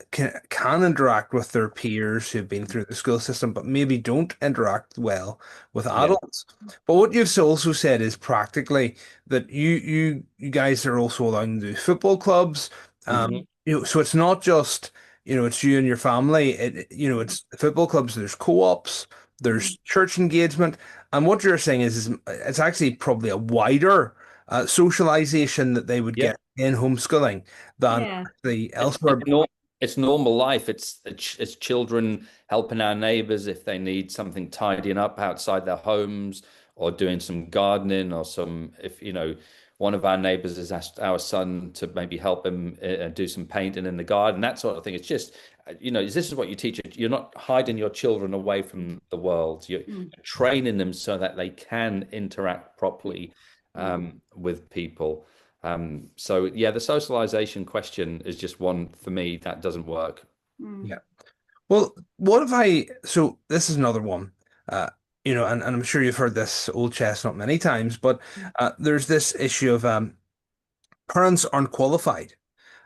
can interact with their peers who've been through the school system, but maybe don't interact well with Yeah. adults. But what you've also said is practically that you guys are also allowing to do football clubs. Hmm. So it's not just, it's you and your family. It's football clubs. There's co-ops. Mm. There's church engagement. And what you're saying is it's actually probably a wider socialization that they would Yeah. get in homeschooling than Yeah. the It's elsewhere. it's normal life. It's children helping our neighbors if they need something tidying up outside their homes, or doing some gardening, or some, if one of our neighbors has asked our son to maybe help him do some painting in the garden, that sort of thing. It's just, this is what you teach. You're not hiding your children away from the world. You're Mm. training them so that they can interact properly Mm. with people. So yeah, the socialization question is just one for me that doesn't work. Mm. Yeah. Well, what if so this is another one, uh, and I'm sure you've heard this old chestnut many times, but there's this issue of parents aren't qualified.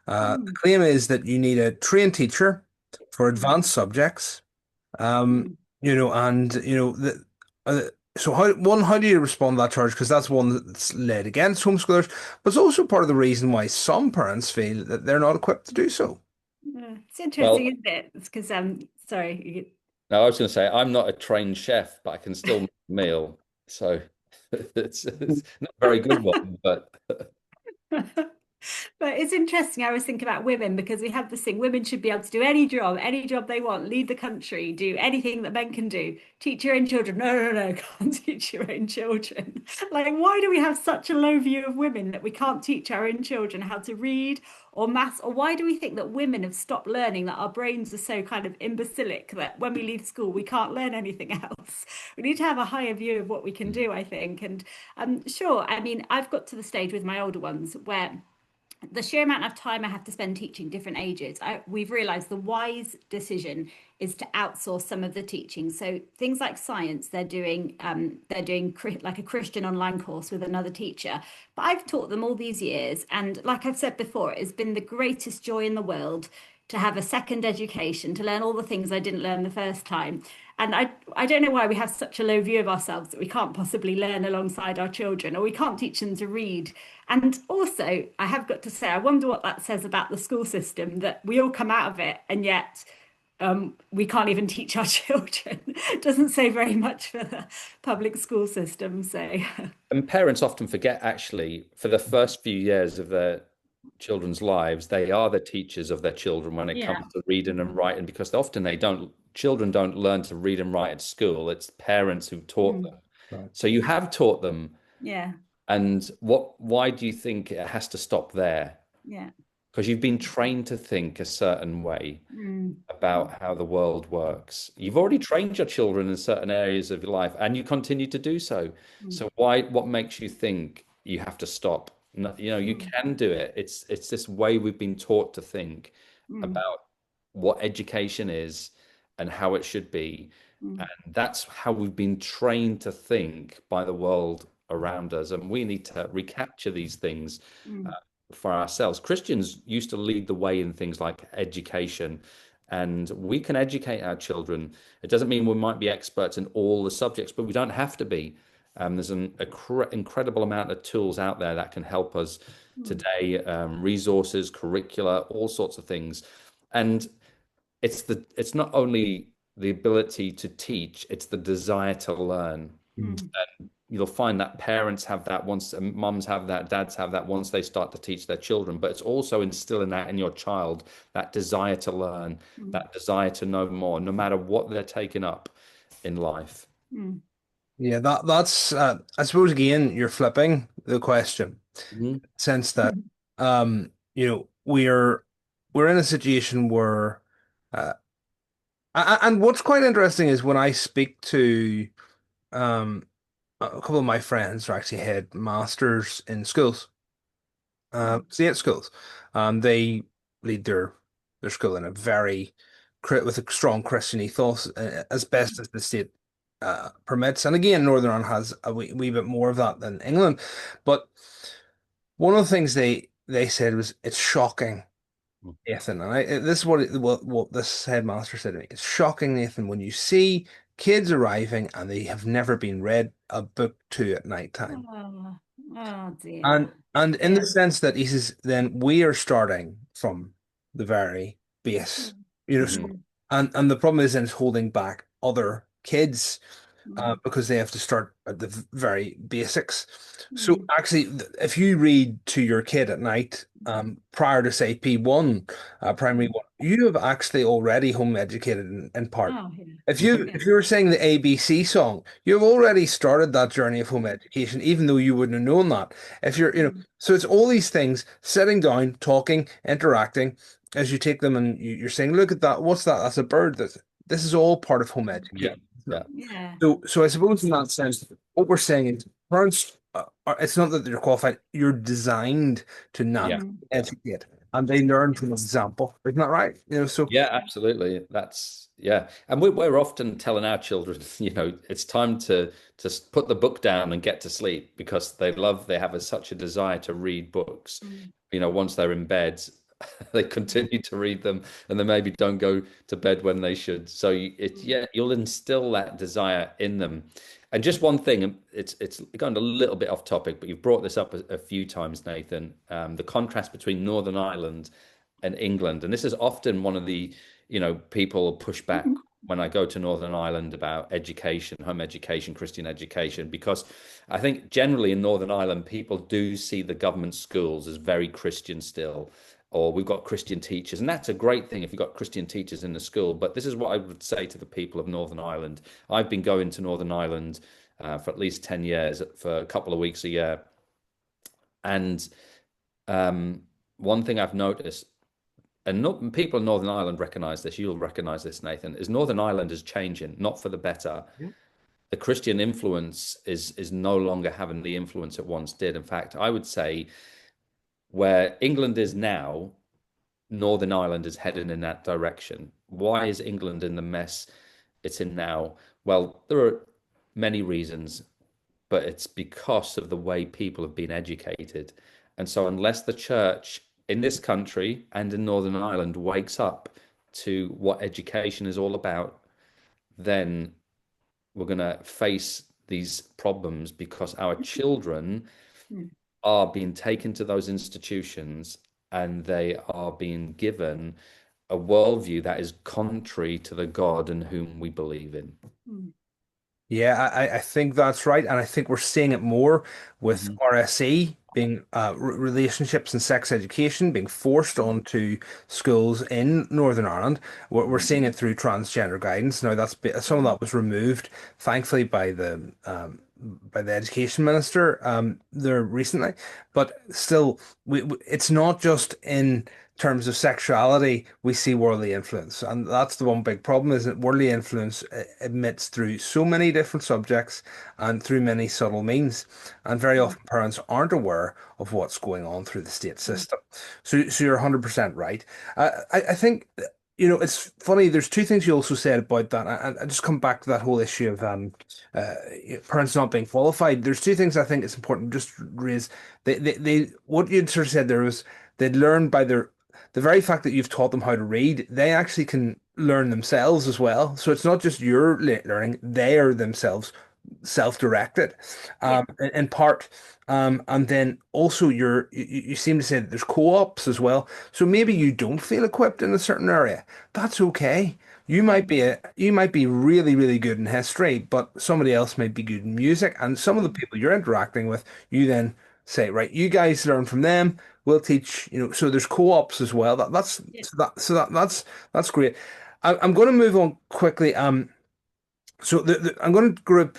The Mm. claim is that you need a trained teacher for Mm. advanced subjects. Um, Mm. and uh, so how do you respond to that charge? Because that's one that's led against homeschoolers, but it's also part of the reason why some parents feel that they're not equipped to do so. Yeah. It's interesting, Well, isn't it? It's because sorry. now I was going to say I'm not a trained chef, but I can still make a meal. So it's not a very good one, but But it's interesting. I always think about women because we have this thing: women should be able to do any job they want, lead the country, do anything that men can do, teach your own children. No, no, no, can't teach your own children. Like, why do we have such a low view of women that we can't teach our own children how to read or maths? Or why do we think that women have stopped learning, that our brains are so kind of imbecilic that when we leave school we can't learn anything else? We need to have a higher view of what we can do, I think. And sure, I mean, I've got to the stage with my older ones where the sheer amount of time I have to spend teaching different ages, we've realized the wise decision is to outsource some of the teaching. So things like science, they're doing like a Christian online course with another teacher. But I've taught them all these years, and like I've said before, it's been the greatest joy in the world to have a second education, to learn all the things I didn't learn the first time. And I don't know why we have such a low view of ourselves that we can't possibly learn alongside our children, or we can't teach them to read. And also, I have got to say, I wonder what that says about the school system, that we all come out of it and yet we can't even teach our children. It doesn't say very much for the public school system. So, and parents often forget, actually, for the first few years of their children's lives, they are the teachers of their children when it yeah. comes to reading and writing, because often children don't learn to read and write at school. It's parents who taught Mm. them. Right. So you have taught them. Yeah. And why do you think it has to stop there? Yeah. Because you've been trained to think a certain way Mm. about how the world works. You've already trained your children in certain areas of your life, and you continue to do so. Mm. So what makes you think you have to stop? No, you Mm. can do it. It's this way we've been taught to think Mm. about what education is and how it should be. Mm. And that's how we've been trained to think by the world around us. And we need to recapture these things Mm. for ourselves. Christians used to lead the way in things like education, and we can educate our children. It doesn't mean we might be experts in all the subjects, but we don't have to be. There's an incredible amount of tools out there that can help us Mm. today, resources, curricula, all sorts of things. And it's not only the ability to teach, it's the desire to learn. Mm. you'll find that parents have that once, mums have that, dads have that once they start to teach their children. But it's also instilling that in your child, that desire to learn, Mm. that desire to know more, no matter what they're taking up in life. Mm. Yeah, that's I suppose again you're flipping the question, Mhm. sense that we're in a situation where uh, and what's quite interesting is when I speak to um a couple of my friends who actually had masters in schools, Mm. state schools. They lead their school in a very with a strong Christian ethos, as best as the state permits. And again, Northern Ireland has a wee bit more of that than England. But one of the things they said was it's shocking, Nathan. And this is what this headmaster said to me. It's shocking, Nathan, when you see kids arriving and they have never been read a book to at night time. Oh, oh And dear. and in the Yeah. sense that he says, then we are starting from the very base, Mm. so, Mm. and the problem is then it's holding back other kids Mm. because they have to start at the very basics. So Mm. actually, if you read to your kid at night, prior to say P1, primary Mm. one, you have actually already home educated in part. Oh, yeah. If you Yeah. if you were saying the ABC song, you've already started that journey of home Mm. education, even though you wouldn't have known that. If you're, Mm. so it's all these things, sitting down, talking, interacting, as you take them and you're saying, look at that, what's that? That's a bird. This is all part of home Yeah, education. yeah, Yeah. So I suppose in that sense, what we're saying is parents, it's not that they're qualified, you're designed to yeah. not Mm. educate, and they learn from example. Isn't that right? So Yeah, absolutely. That's yeah, and we're often telling our children, it's time to put the book down and get to sleep because they have such a desire to read books. Mm. Once they're in bed, they continue to read them, and they maybe don't go to bed when they should. So Mm. yeah, you'll instill that desire in them. And just one thing, and it's going a little bit off topic, but you've brought this up a few times, Nathan. The contrast between Northern Ireland and England. And this is often one of the, people push back Mm. when I go to Northern Ireland about education, home education, Christian education, because I think generally in Northern Ireland, people do see the government schools as very Christian still, or we've got Christian teachers. And that's a great thing if you've got Christian teachers in the school. But this is what I would say to the people of Northern Ireland. I've been going to Northern Ireland for at least 10 years, for a couple of weeks a year. And one thing I've noticed, and not, people in Northern Ireland recognize this, you'll recognize this, Nathan, is Northern Ireland is changing, not for the better. The Christian influence is no longer having the influence it once did. In fact, I would say where England is now, Northern Ireland is heading in that direction. Why is England in the mess it's in now? Well, there are many reasons, but it's because of the way people have been educated. And so, unless the church in this country and in Northern Ireland wakes up to what education is all about, then we're going to face these problems because our children Mm. are being taken to those institutions and they are being given a worldview that is contrary to the God in whom we believe in. Mm. yeah, I think that's right, and I think we're seeing it more with Mhm. RSE being relationships and sex education being forced onto schools in Northern Ireland. We're Mhm. seeing it through transgender guidance. Now some of Mm. that was removed, thankfully, by the education minister there recently, but still, it's not just in terms of sexuality we see worldly influence, and that's the one big problem is that worldly influence emits through so many different subjects and through many subtle means, and very Mm. often parents aren't aware of what's going on through the state Mm. system. So you're 100% right. I think it's funny. There's two things you also said about that, and I just come back to that whole issue of uh, parents not being qualified. There's two things I think it's important to just raise. What you sort of said there was they'd learn by the very fact that you've taught them how to read, they actually can learn themselves as well. So it's not just your learning, they are themselves self-directed, Yeah. in part. And then also you seem to say that there's co-ops as well. So maybe you don't feel equipped in a certain area. That's okay. You might be really, really good in history, but somebody else might be good in music. And some of the people you're interacting with, you then say, right, you guys learn from them. We'll teach, so there's co-ops as well. Yeah. That's great. I'm going to move on quickly. So I'm going to group.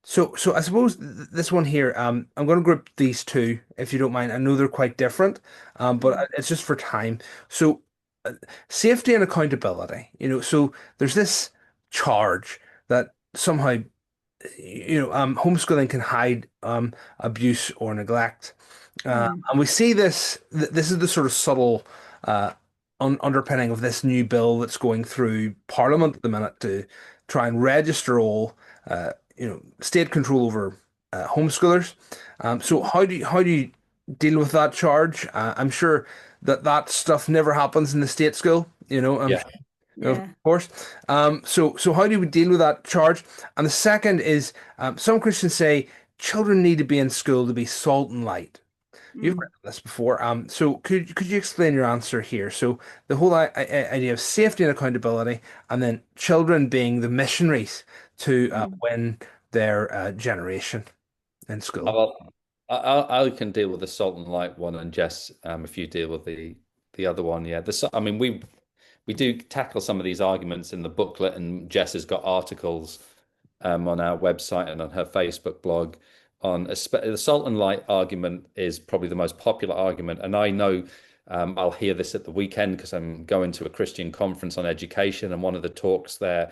So I suppose this one here. I'm going to group these two, if you don't mind. I know they're quite different, but Mm. it's just for time. So safety and accountability. So there's this charge that somehow, homeschooling can hide abuse or neglect. Mm. And we see this. This is the sort of subtle uh, underpinning of this new bill that's going through Parliament at the minute to try and register all, state control over homeschoolers. So how do you deal with that charge? I'm sure that stuff never happens in the state school. Yeah. Of Yeah. course. So how do we deal with that charge? And the second is, some Christians say children need to be in school to be salt and light. You've Mm. read this before. So could you explain your answer here? So the whole idea of safety and accountability, and then children being the missionaries to Mm. win their generation in Oh, school. well, I can deal with the salt and light one, and Jess, if you deal with the other one, yeah. I mean, we do tackle some of these arguments in the booklet, and Jess has got articles on our website and on her Facebook blog on the salt and light argument is probably the most popular argument, and I know I'll hear this at the weekend because I'm going to a Christian conference on education, and one of the talks there,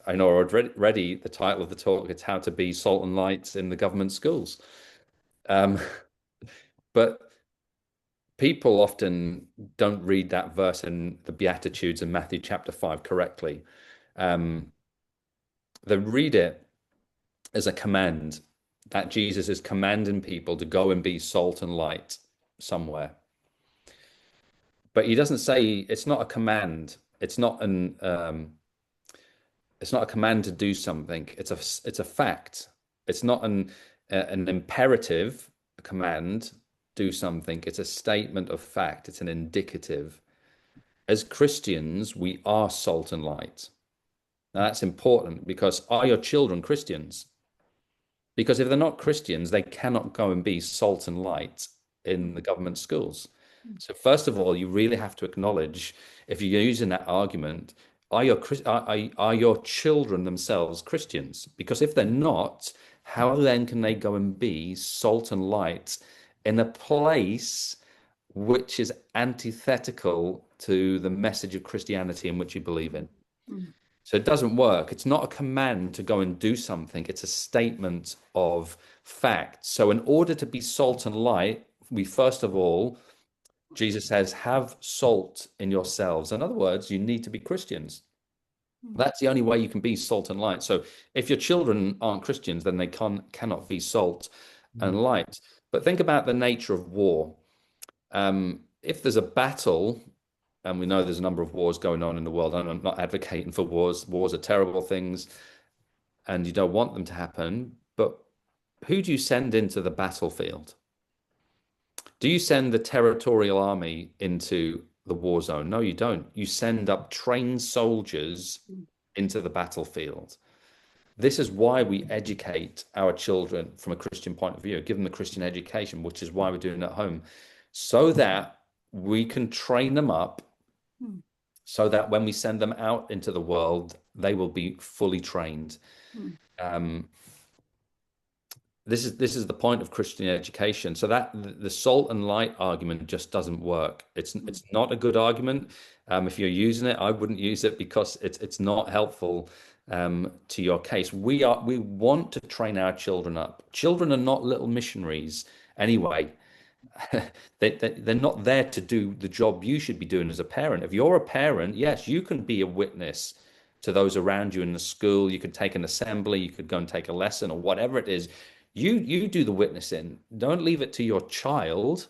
I know already the title of the talk, it's how to be salt and light in the government schools. Um, but people often don't read that verse in the Beatitudes in Matthew chapter 5 correctly. Um, they read it as a command that Jesus is commanding people to go and be salt and light somewhere. But he doesn't say it's not a command. It's not a command to do something. It's a fact. It's not an imperative command, do something. It's a statement of fact. It's an indicative. As Christians, we are salt and light. Now that's important because are your children Christians? Because if they're not Christians, they cannot go and be salt and light in the government schools. So first of all, you really have to acknowledge, if you're using that argument, are your children themselves Christians? Because if they're not, how then can they go and be salt and light in a place which is antithetical to the message of Christianity in which you believe in? Mm. So it doesn't work. It's not a command to go and do something. It's a statement of fact. So in order to be salt and light, we first of all, Jesus says, have salt in yourselves. In other words, you need to be Christians. Mm. That's the only way you can be salt and light. So if your children aren't Christians, then they cannot be salt and light. But think about the nature of war. If there's a battle, and we know there's a number of wars going on in the world, and I'm not advocating for wars. Wars are terrible things, and you don't want them to happen. But who do you send into the battlefield? Do you send the territorial army into the war zone? No, you don't. You send up trained soldiers Mm. into the battlefield. This is why we educate our children from a Christian point of view, give them the Christian education, which is why we're doing it at home, so that we can train them up Mm. so that when we send them out into the world, they will be fully trained. Mm. Um, this is the point of Christian education. So that the salt and light argument just doesn't work. It's not a good argument. If you're using it, I wouldn't use it because it's not helpful to your case. We want to train our children up. Children are not little missionaries anyway. They're not there to do the job you should be doing as a parent. If you're a parent, yes, you can be a witness to those around you in the school. You could take an assembly, you could go and take a lesson or whatever it is. You do the witnessing. Don't leave it to your child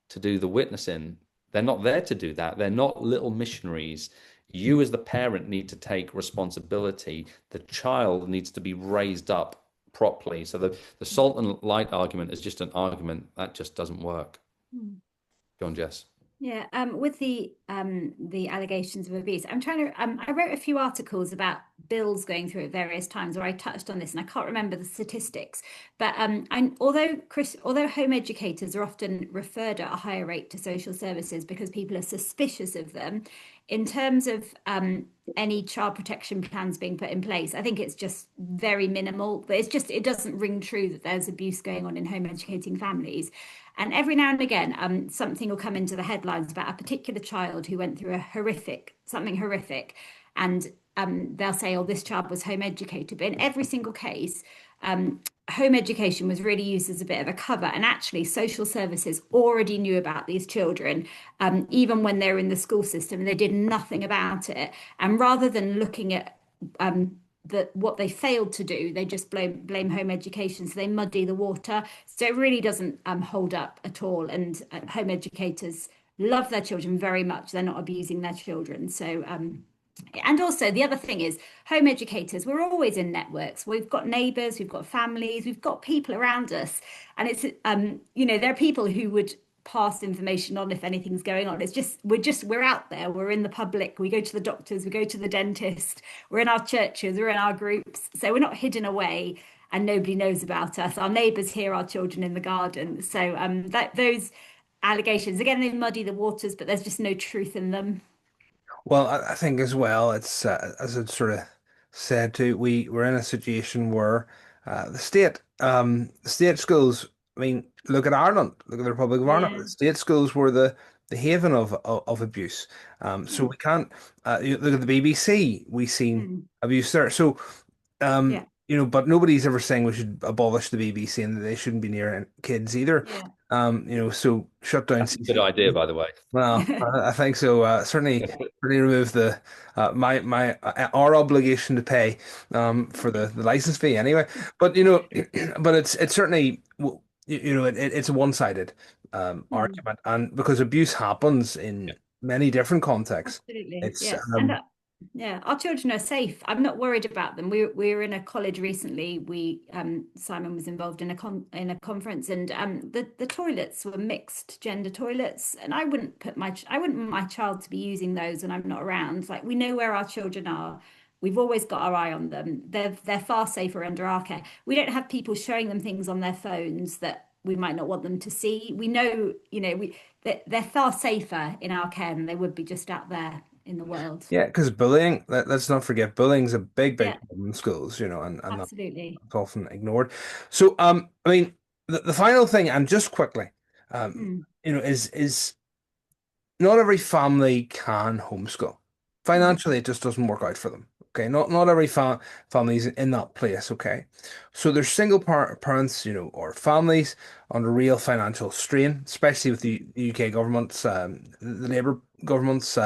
to do the witnessing. They're not there to do that. They're not little missionaries. You as the parent need to take responsibility. The child needs to be raised up properly. So the salt and light argument is just an argument that just doesn't work. Mm. Go on, Jess. Yeah, with the allegations of abuse, I'm trying to I wrote a few articles about bills going through at various times where I touched on this, and I can't remember the statistics. But although home educators are often referred at a higher rate to social services because people are suspicious of them, in terms of any child protection plans being put in place, I think it's just very minimal. But it doesn't ring true that there's abuse going on in home educating families. And every now and again, something will come into the headlines about a particular child who went through something horrific, and they'll say, "Oh, this child was home educated." But in every single case, home education was really used as a bit of a cover, and actually, social services already knew about these children, even when they were in the school system, and they did nothing about it. And rather than looking at what they failed to do, they just blame home education, so they muddy the water. So it really doesn't hold up at all. And home educators love their children very much. They're not abusing their children. So and also the other thing is home educators, we're always in networks. We've got neighbours, we've got families, we've got people around us. And it's there are people who would pass information on if anything's going on. It's just we're out there, we're in the public, we go to the doctors, we go to the dentist, we're in our churches, we're in our groups, so we're not hidden away and nobody knows about us. Our neighbours hear our children in the garden. So those allegations, again, they muddy the waters, but there's just no truth in them. Well, I think as well, it's as I sort of said too, we're in a situation where the state schools. I mean, look at Ireland, look at the Republic of Ireland. Yeah. The state schools were the haven of abuse. So Mm. we can't you look at the BBC. We seen Mm. abuse there. So Yeah. but nobody's ever saying we should abolish the BBC and that they shouldn't be near kids either. Yeah. So shut down That's a good idea, CCTV. by the way. Well, I think so. Certainly remove the my our obligation to pay for the license fee anyway. But but it's certainly it's a one-sided Mm. argument, and because abuse happens in many different contexts, Absolutely. it's Yeah. And yeah, our children are safe. I'm not worried about them. We were in a college recently. Simon was involved in a conference, and the toilets were mixed gender toilets, and I wouldn't want my child to be using those when I'm not around. Like, we know where our children are. We've always got our eye on them. They're far safer under our care. We don't have people showing them things on their phones that we might not want them to see. We know, they're far safer in our care than they would be just out there in the world. yeah, because bullying. Let's not forget, bullying's a big Yeah, problem in schools. And absolutely. that's often ignored. So, I mean, the final thing, and just quickly, Mm, is not every family can homeschool. mm, Financially, it just doesn't work out for them. Okay, not every family's in that place. Okay, so there's single parents, or families under real financial strain, especially with the UK government's, the Labour government's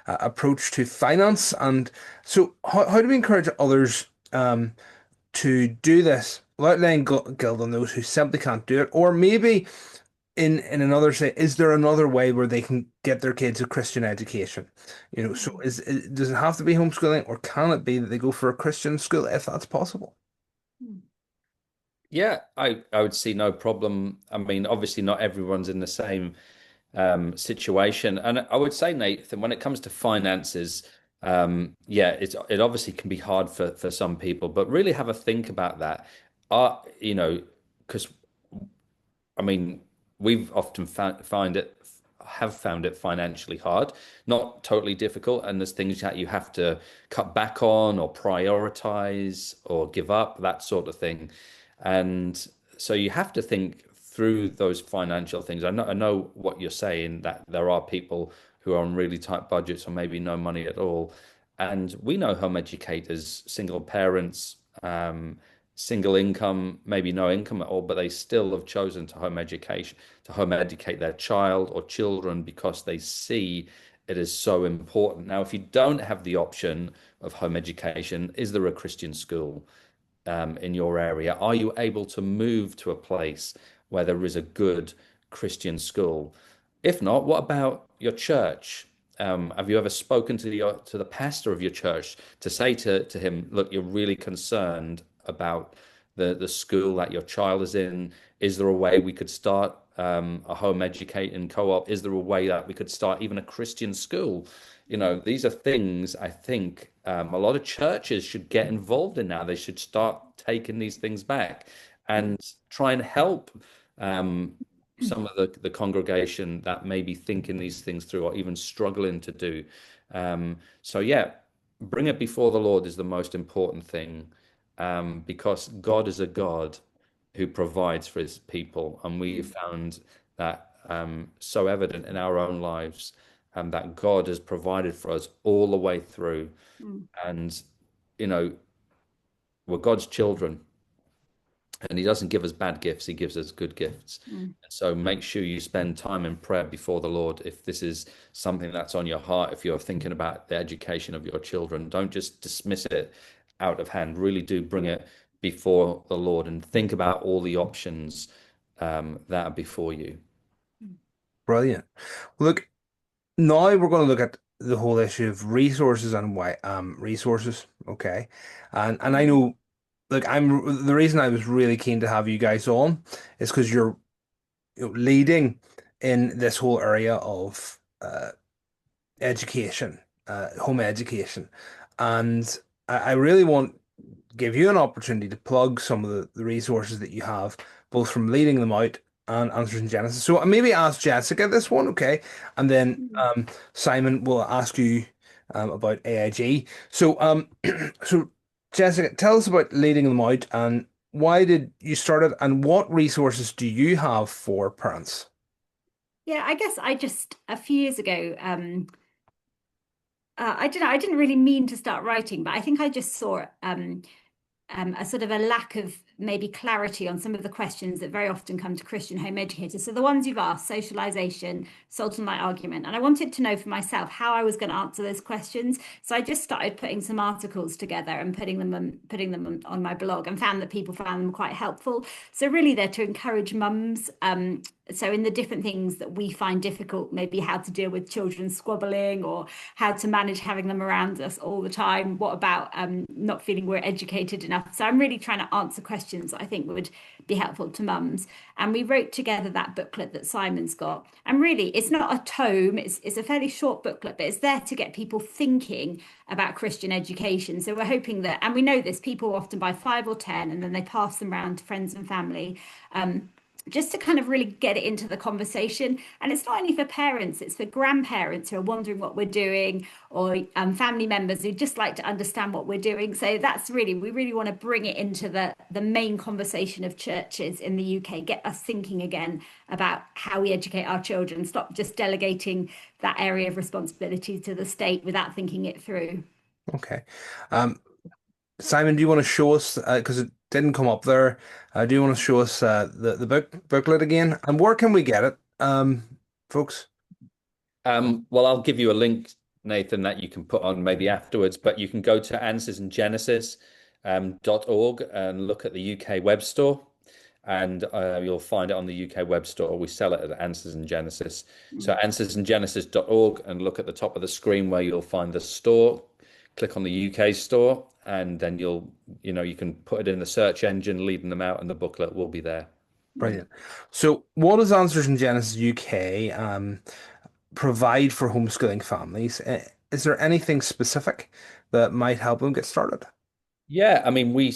approach to finance. And so, how do we encourage others to do this without laying guilt on those who simply can't do it, or maybe? In another say, is there another way where they can get their kids a Christian education? So mm, does it have to be homeschooling, or can it be that they go for a Christian school if that's possible? mm, Yeah, I would see no problem. I mean, obviously, not everyone's in the same situation, and I would say, Nathan, when it comes to finances, yeah, it obviously can be hard for some people, but really have a think about that. Because I mean, we've often have found it financially hard, not totally difficult, and there's things that you have to cut back on or prioritize or give up, that sort of thing. And so you have to think through those financial things. I know what you're saying, that there are people who are on really tight budgets or maybe no money at all. And we know home educators, single parents, single income, maybe no income at all, but they still have chosen to home educate their child or children because they see it is so important. Now, if you don't have the option of home education, is there a Christian school in your area? Are you able to move to a place where there is a good Christian school? If not, what about your church? Have you ever spoken to the pastor of your church to say to him, look, you're really concerned about the school that your child is in? Is there a way we could start a home educating co-op? Is there a way that we could start even a Christian school? These are things I think a lot of churches should get involved in now. They should start taking these things back and try and help some of the congregation that may be thinking these things through or even struggling to do. So yeah, bring it before the Lord is the most important thing, because God is a God who provides for his people. And we have found that so evident in our own lives, that God has provided for us all the way through. Mm. And, we're God's children. And he doesn't give us bad gifts, he gives us good gifts. Mm. So make sure you spend time in prayer before the Lord. If this is something that's on your heart, if you're thinking about the education of your children, don't just dismiss it out of hand. Really do bring it before the Lord and think about all the options that are before you. Brilliant. Look, now we're going to look at the whole issue of resources and why resources. Okay. And I know, look, the reason I was really keen to have you guys on is because you're, leading in this whole area of education, home education. And I really want to give you an opportunity to plug some of the resources that you have, both from leading them out and Answers in Genesis. So maybe ask Jessica this one, okay? And then Simon will ask you about AIG. So so Jessica, tell us about leading them out and why did you start it and what resources do you have for parents? Yeah, I guess I just a few years ago, I don't know, I didn't really mean to start writing, but I think I just saw a sort of a lack of maybe clarity on some of the questions that very often come to Christian home educators. So the ones you've asked, socialization, salt and light argument. And I wanted to know for myself how I was going to answer those questions. So I just started putting some articles together and putting them on my blog and found that people found them quite helpful. So really they're to encourage mums. So in the different things that we find difficult, maybe how to deal with children squabbling or how to manage having them around us all the time. What about not feeling we're educated enough? So I'm really trying to answer questions that I think would be helpful to mums. And we wrote together that booklet that Simon's got. And really, it's not a tome, it's a fairly short booklet, but it's there to get people thinking about Christian education. So we're hoping that, and we know this, people often buy 5 or 10 and then they pass them around to friends and family. Just to kind of really get it into the conversation. And it's not only for parents, it's for grandparents who are wondering what we're doing or family members who just like to understand what we're doing. So that's really, we really want to bring it into the main conversation of churches in the UK, get us thinking again about how we educate our children, stop just delegating that area of responsibility to the state without thinking it through. Okay. Simon, do you want to show us, because it didn't come up there, do you want to show us the booklet again? And where can we get it, folks? Well, I'll give you a link, Nathan, that you can put on maybe afterwards, but you can go to answersandgenesis.org and look at the UK web store, and you'll find it on the UK web store. We sell it at Answers and Genesis. So answersandgenesis.org and look at the top of the screen where you'll find the store. Click on the UK store, and then you can put it in the search engine, leading them out, and the booklet will be there. Brilliant. So what does Answers in Genesis UK provide for homeschooling families? Is there anything specific that might help them get started? Yeah, I mean, we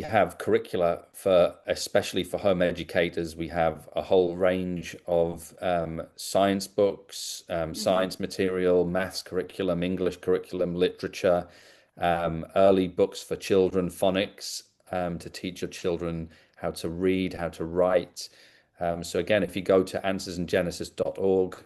have curricula for, especially for home educators. We have a whole range of science books, science material, maths curriculum, English curriculum, literature, early books for children, phonics, to teach your children how to read, how to write. So again, if you go to answersandgenesis.org,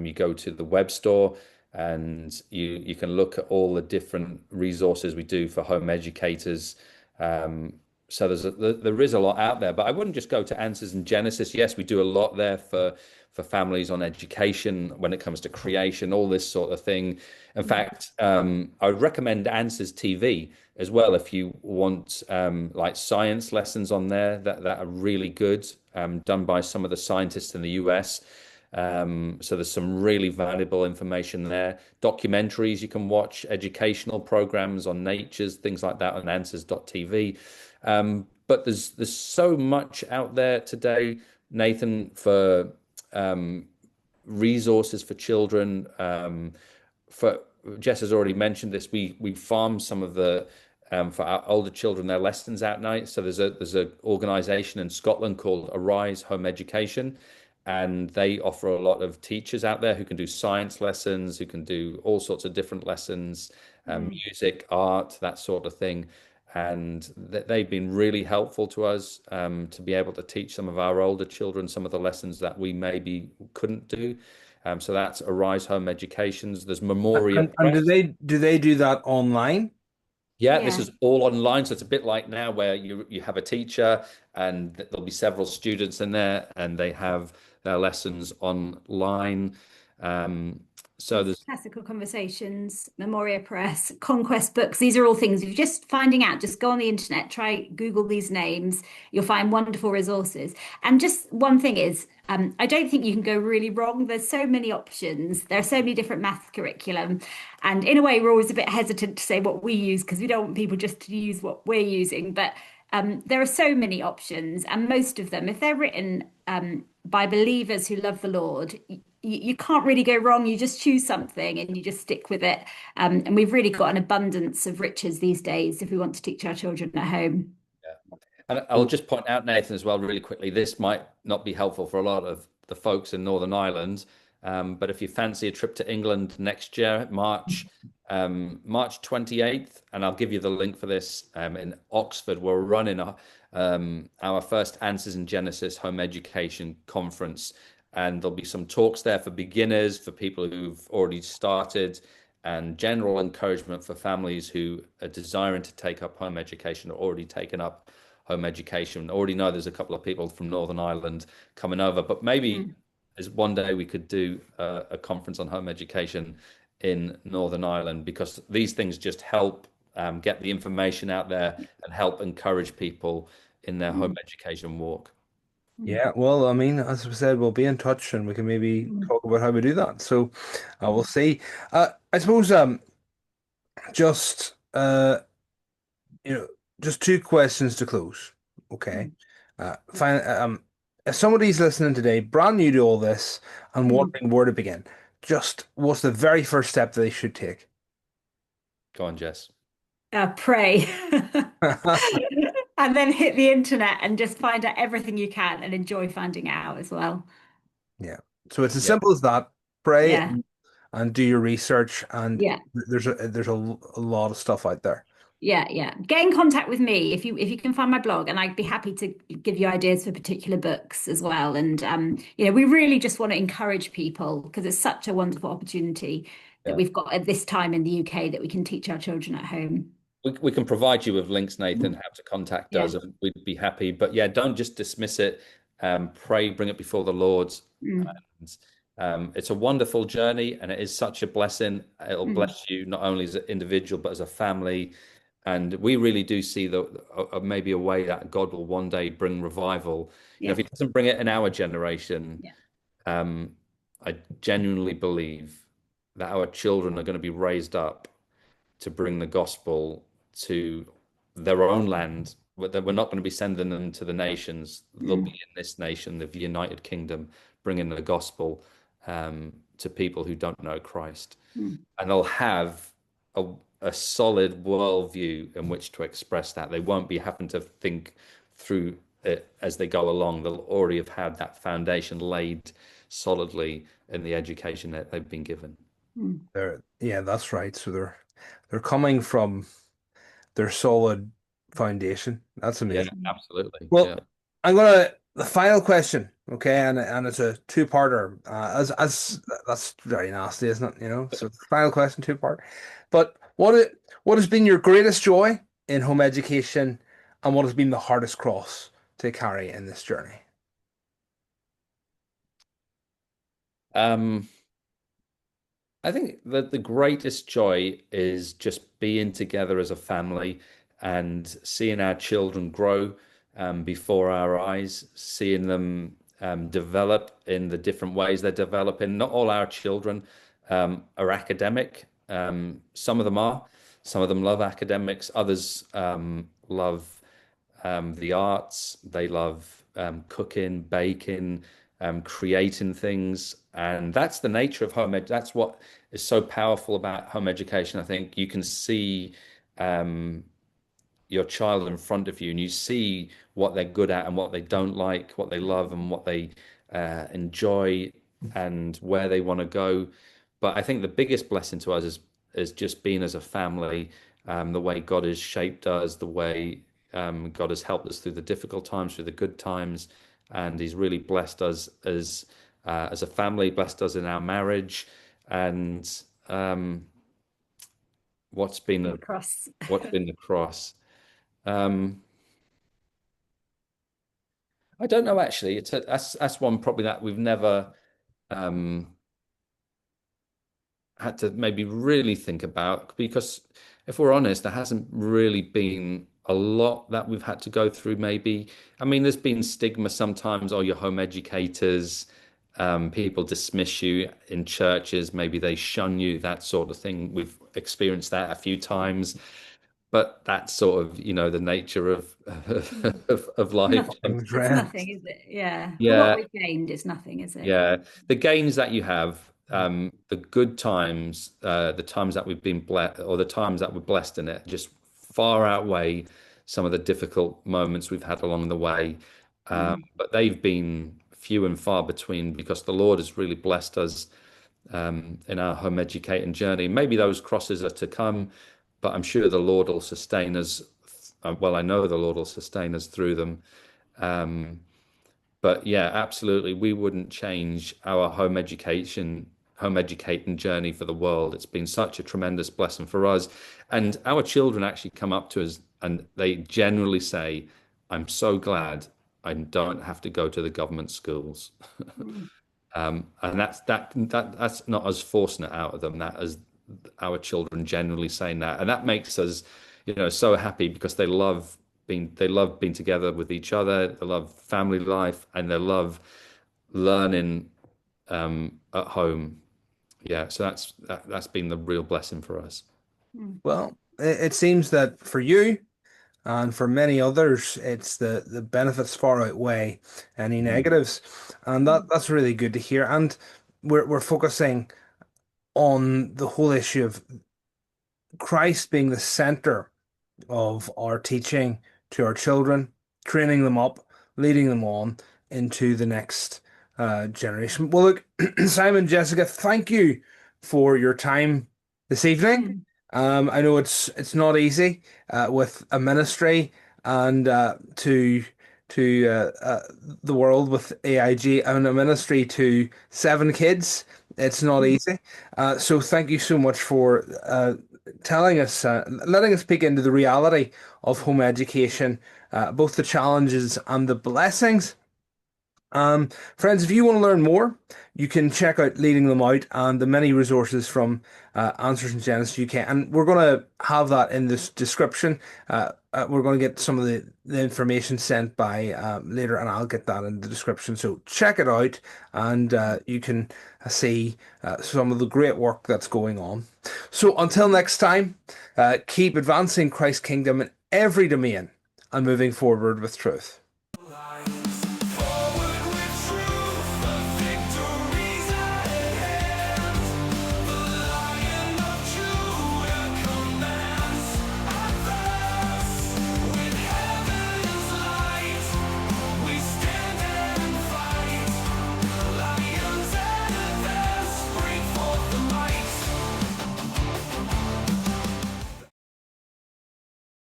you go to the web store, and you can look at all the different resources we do for home educators. So there is a lot out there, but I wouldn't just go to Answers in Genesis. Yes, we do a lot there for families on education when it comes to creation, all this sort of thing. In fact, I would recommend Answers TV as well if you want like science lessons on there that are really good, done by some of the scientists in the US. So there's some really valuable information there. Documentaries you can watch, educational programs on natures, things like that on answers.tv. But there's so much out there today, Nathan, for resources for children. For Jess has already mentioned this. We farm some of the for our older children their lessons at night. So there's a organisation in Scotland called Arise Home Education, and they offer a lot of teachers out there who can do science lessons, who can do all sorts of different lessons, Mm. music, art, that sort of thing. And they've been really helpful to us to be able to teach some of our older children some of the lessons that we maybe couldn't do. So that's Arise Home Educations. There's Memoria And Press. do they do that online? Yeah, this Yeah. is all online. So it's a bit like now where you have a teacher and there'll be several students in there and they have their lessons online. Um, so Yes, there's classical conversations, Memoria Press, Conquest books. These are all things. If you're just finding out, just go on the internet, try Google these names. You'll find wonderful resources. And just one thing is, I don't think you can go really wrong. There's so many options. There are so many different math curriculum. And in a way, we're always a bit hesitant to say what we use because we don't want people just to use what we're using. But there are so many options, and most of them, if they're written by believers who love the Lord, you can't really go wrong. You just choose something and you just stick with it. And we've really got an abundance of riches these days if we want to teach our children at home. And I'll just point out, Nathan, as well, really quickly, this might not be helpful for a lot of the folks in Northern Ireland, but if you fancy a trip to England next year, March 28th, and I'll give you the link for this in Oxford, we're running our first Answers in Genesis Home Education Conference, and there'll be some talks there for beginners, for people who've already started, and general encouragement for families who are desiring to take up home education or already taken up home education. I already know there's a couple of people from Northern Ireland coming over, but maybe Mm. as one day we could do a conference on home education in Northern Ireland because these things just help get the information out there and help encourage people in their home Mm. education walk. Yeah, well, I mean, as we said, we'll be in touch and we can maybe Mm. talk about how we do that. So we'll see. I suppose just you know, just two questions to close. Okay. Mm. If somebody's listening today, brand new to all this and Mm. wondering where to begin, just what's the very first step they should take? Go on, Jess. Pray. And then hit the internet and just find out everything you can and enjoy finding out as well. Yeah. So it's as Yeah. simple as that. Pray Yeah. and do your research, and Yeah. there's a lot of stuff out there. Yeah, yeah. Get in contact with me if you can find my blog, and I'd be happy to give you ideas for particular books as well. And we really just want to encourage people because it's such a wonderful opportunity that Yeah. we've got at this time in the UK that we can teach our children at home. We can provide you with links, Nathan, how to contact Yeah. us, and we'd be happy. But yeah, don't just dismiss it. Pray, bring it before the Lord. Mm, And, it's a wonderful journey, and it is such a blessing. It'll mm. bless you not only as an individual, but as a family. And we really do see maybe a way that God will one day bring revival. Yeah. If He doesn't bring it in our generation, Yeah. um, I genuinely believe that our children are going to be raised up to bring the gospel to their own land. We're not going to be sending them to the nations. They'll be Mm, in this nation, the United Kingdom, bringing the gospel to people who don't know Christ. mm. And they'll have a, a solid worldview in which to express that. They won't be having to think through it as they go along. They'll already have had that foundation laid solidly in the education that they've been given. Mm. Yeah, that's right. So they're coming from their solid foundation. That's Yeah, amazing. absolutely. Well, Yeah. I'm gonna the final question, okay, and it's a two-parter. As that's very nasty, isn't it? So final question, two-part. But what has been your greatest joy in home education, and what has been the hardest cross to carry in this journey? Um, I think that the greatest joy is just being together as a family and seeing our children grow before our eyes, seeing them develop in the different ways they're developing. Not all our children are academic. Some of them are. Some of them love academics. Others love the arts. They love cooking, baking, creating things. And that's the nature of home ed. That's what is so powerful about home education. I think you can see your child in front of you and you see what they're good at and what they don't like, what they love and what they enjoy and where they want to go. But I think the biggest blessing to us is just being as a family, the way God has shaped us, the way God has helped us through the difficult times, through the good times, and He's really blessed us as a family, blessed us in our marriage, and what's been the Cross. what's been the cross. Um, I don't know actually. That's one probably that we've never um, had to maybe really think about because if we're honest, there hasn't really been a lot that we've had to go through. Maybe I mean, there's been stigma sometimes. Oh, you're home educators. People dismiss you in churches. Maybe they shun you. That sort of thing. We've experienced that a few times. But that's sort of, the nature of of life. Nothing. It's nothing, is it? Yeah. For what Yeah, we've gained, it's nothing, is it? yeah. The gains that you have, the good times, the times that we've been blessed, or the times that we're blessed in it, just far outweigh some of the difficult moments we've had along the way. Mm. But they've been few and far between because the Lord has really blessed us in our home educating journey. Maybe those crosses are to come, but I'm sure the Lord will sustain us. Well, I know the Lord will sustain us through them. Um, but yeah, absolutely, we wouldn't change our home educating journey for the world. It's been such a tremendous blessing for us. And our children actually come up to us and they generally say, I'm so glad I don't have to go to the government schools. Mm. And that's not us forcing it out of them. That is our children generally saying that, and that makes us, so happy because they love being together with each other. They love family life, and they love learning at home. Yeah, so that's been the real blessing for us. Mm. Well, it seems that for you and for many others, it's the benefits far outweigh any Mhm. negatives, and Mm. that's really good to hear. And we're focusing on the whole issue of Christ being the center of our teaching to our children, training them up, leading them on into the next generation. Well, look, Simon, Jessica, thank you for your time this evening. Mm. I know it's not easy with a ministry and to the world with AIG and a ministry to 7 kids. It's not Mm. easy. So thank you so much for telling us, letting us peek into the reality of home education, both the challenges and the blessings. Friends, if you want to learn more, you can check out Leading Them Out and the many resources from Answers in Genesis UK. And we're going to have that in this description. We're going to get some of the information sent by later, and I'll get that in the description. So check it out, and you can see some of the great work that's going on. So until next time, keep advancing Christ's kingdom in every domain and moving forward with truth.